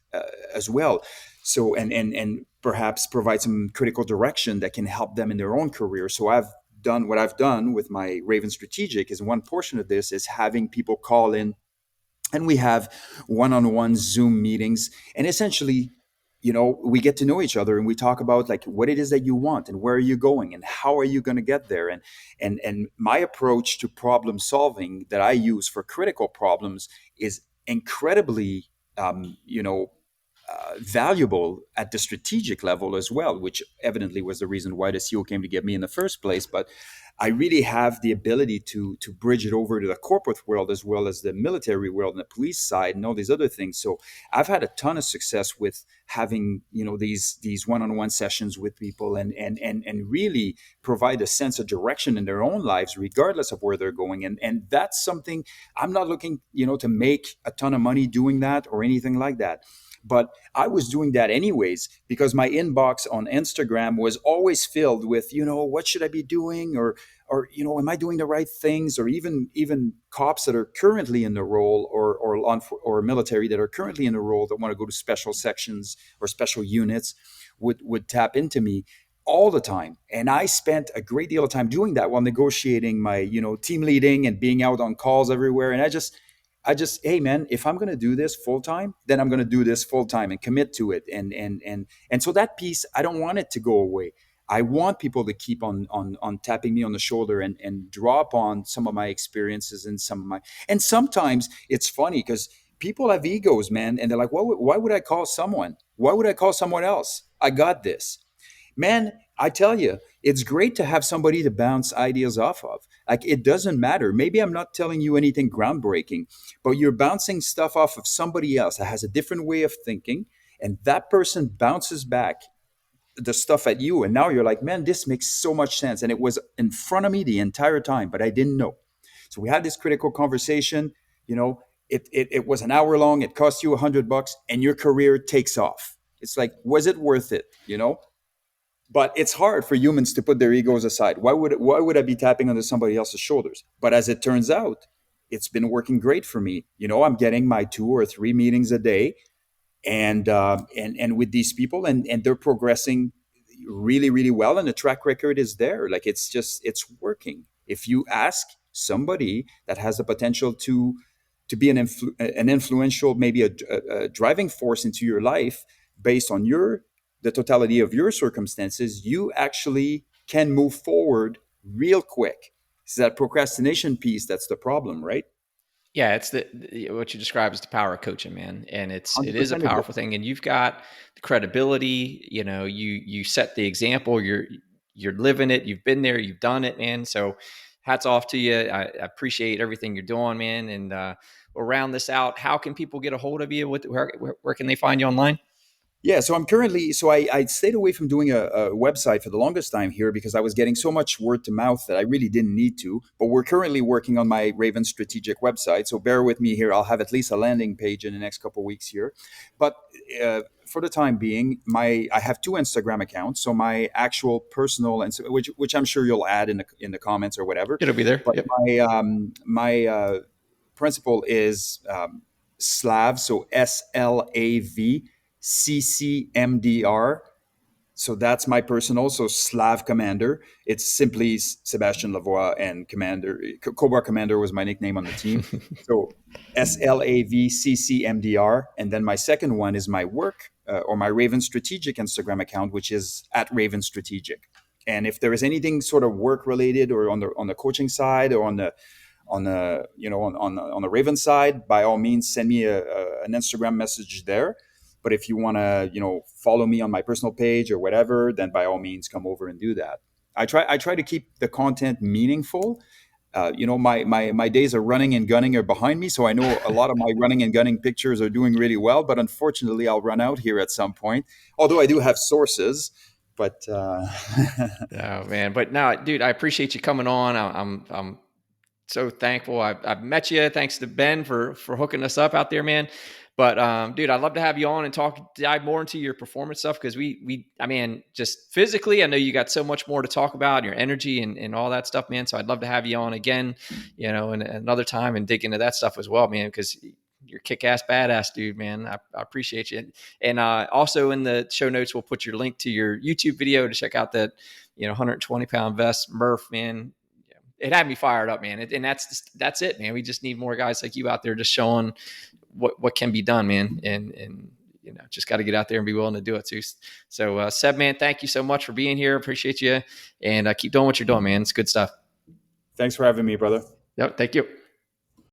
Speaker 2: as well. So and perhaps provide some critical direction that can help them in their own career. So I've done what I've done with my Raven Strategic is one portion of this is having people call in, and we have one-on-one Zoom meetings, and essentially, we get to know each other, and we talk about like what it is that you want and where are you going and how are you going to get there. And my approach to problem solving that I use for critical problems is incredibly valuable at the strategic level as well, which evidently was the reason why the CEO came to get me in the first place. But I really have the ability to bridge it over to the corporate world as well as the military world and the police side and all these other things. So I've had a ton of success with having these one-on-one sessions with people and really provide a sense of direction in their own lives, regardless of where they're going. And that's something I'm not looking to make a ton of money doing that or anything like that. But I was doing that anyways because my inbox on Instagram was always filled with, what should I be doing, or am I doing the right things, or even cops that are currently in the role, or military that are currently in the role that want to go to special sections or special units would tap into me all the time. And I spent a great deal of time doing that while negotiating my, team leading and being out on calls everywhere. And I just, hey man, if I'm going to do this full time, then I'm going to do this full time and commit to it. And so that piece, I don't want it to go away. I want people to keep on tapping me on the shoulder and draw upon some of my experiences and sometimes it's funny because people have egos, man. And they're like, why would I call someone? Why would I call someone else? I got this. Man, I tell you, it's great to have somebody to bounce ideas off of. Like, it doesn't matter. Maybe I'm not telling you anything groundbreaking, but you're bouncing stuff off of somebody else that has a different way of thinking, and that person bounces back the stuff at you. And now you're like, man, this makes so much sense. And it was in front of me the entire time, but I didn't know. So we had this critical conversation. It was an hour long. It cost you $100 and your career takes off. It's like, was it worth it? But it's hard for humans to put their egos aside. Why would I be tapping onto somebody else's shoulders? But as it turns out, it's been working great for me. I'm getting my 2 or 3 meetings a day, and with these people, and they're progressing really, really well, and the track record is there. Like, it's working. If you ask somebody that has the potential to be an influential, maybe a driving force into your life based on the totality of your circumstances, you actually can move forward real quick. It's that procrastination piece that's the problem, right?
Speaker 1: Yeah, it's what you describe as the power of coaching, man, and it is a
Speaker 2: 100%
Speaker 1: powerful thing. And you've got the credibility. You set the example. You're living it. You've been there. You've done it, man. So, hats off to you. I appreciate everything you're doing, man. And we'll round this out. How can people get a hold of you? Where can they find you online?
Speaker 2: Yeah, so I stayed away from doing a website for the longest time here because I was getting so much word to mouth that I really didn't need to. But we're currently working on my Raven Strategic website, so bear with me here. I'll have at least a landing page in the next couple of weeks here. But for the time being, I have 2 Instagram accounts. So my actual personal, and which I'm sure you'll add in the comments or whatever.
Speaker 1: It'll be there.
Speaker 2: But
Speaker 1: Yep.
Speaker 2: my principal is Slav, so SLAVCCMDR. So that's my personal. So Slav Commander. It's simply Sebastien Lavoie, and Commander Cobra Commander was my nickname on the team. So SLAVCCMDR. And then my second one is my work or my Raven Strategic Instagram account, which is at Raven Strategic. And if there is anything sort of work related or on the coaching side or on the Raven side, by all means, send me an Instagram message there. But if you want to, follow me on my personal page or whatever, then by all means, come over and do that. I try to keep the content meaningful. My days of running and gunning are behind me, so I know a lot of my running and gunning pictures are doing really well. But unfortunately, I'll run out here at some point. Although I do have sources, but
Speaker 1: Oh man, but no, dude, I appreciate you coming on. I'm so thankful I've met you. Thanks to Ben for hooking us up out there, man. But dude, I'd love to have you on and dive more into your performance stuff, because I mean, just physically, I know you got so much more to talk about, your energy and all that stuff, man. So I'd love to have you on again, and another time, and dig into that stuff as well, man, because you're kick-ass badass dude, man. I appreciate you. And also in the show notes, we'll put your link to your YouTube video to check out that, 120-pound vest, Murph, man. It had me fired up, man. And that's it, man. We just need more guys like you out there just showing what can be done, man. And just got to get out there and be willing to do it too. So Seb, man, thank you so much for being here. Appreciate you. And keep doing what you're doing, man. It's good stuff.
Speaker 2: Thanks for having me, brother.
Speaker 1: Yep. Thank you.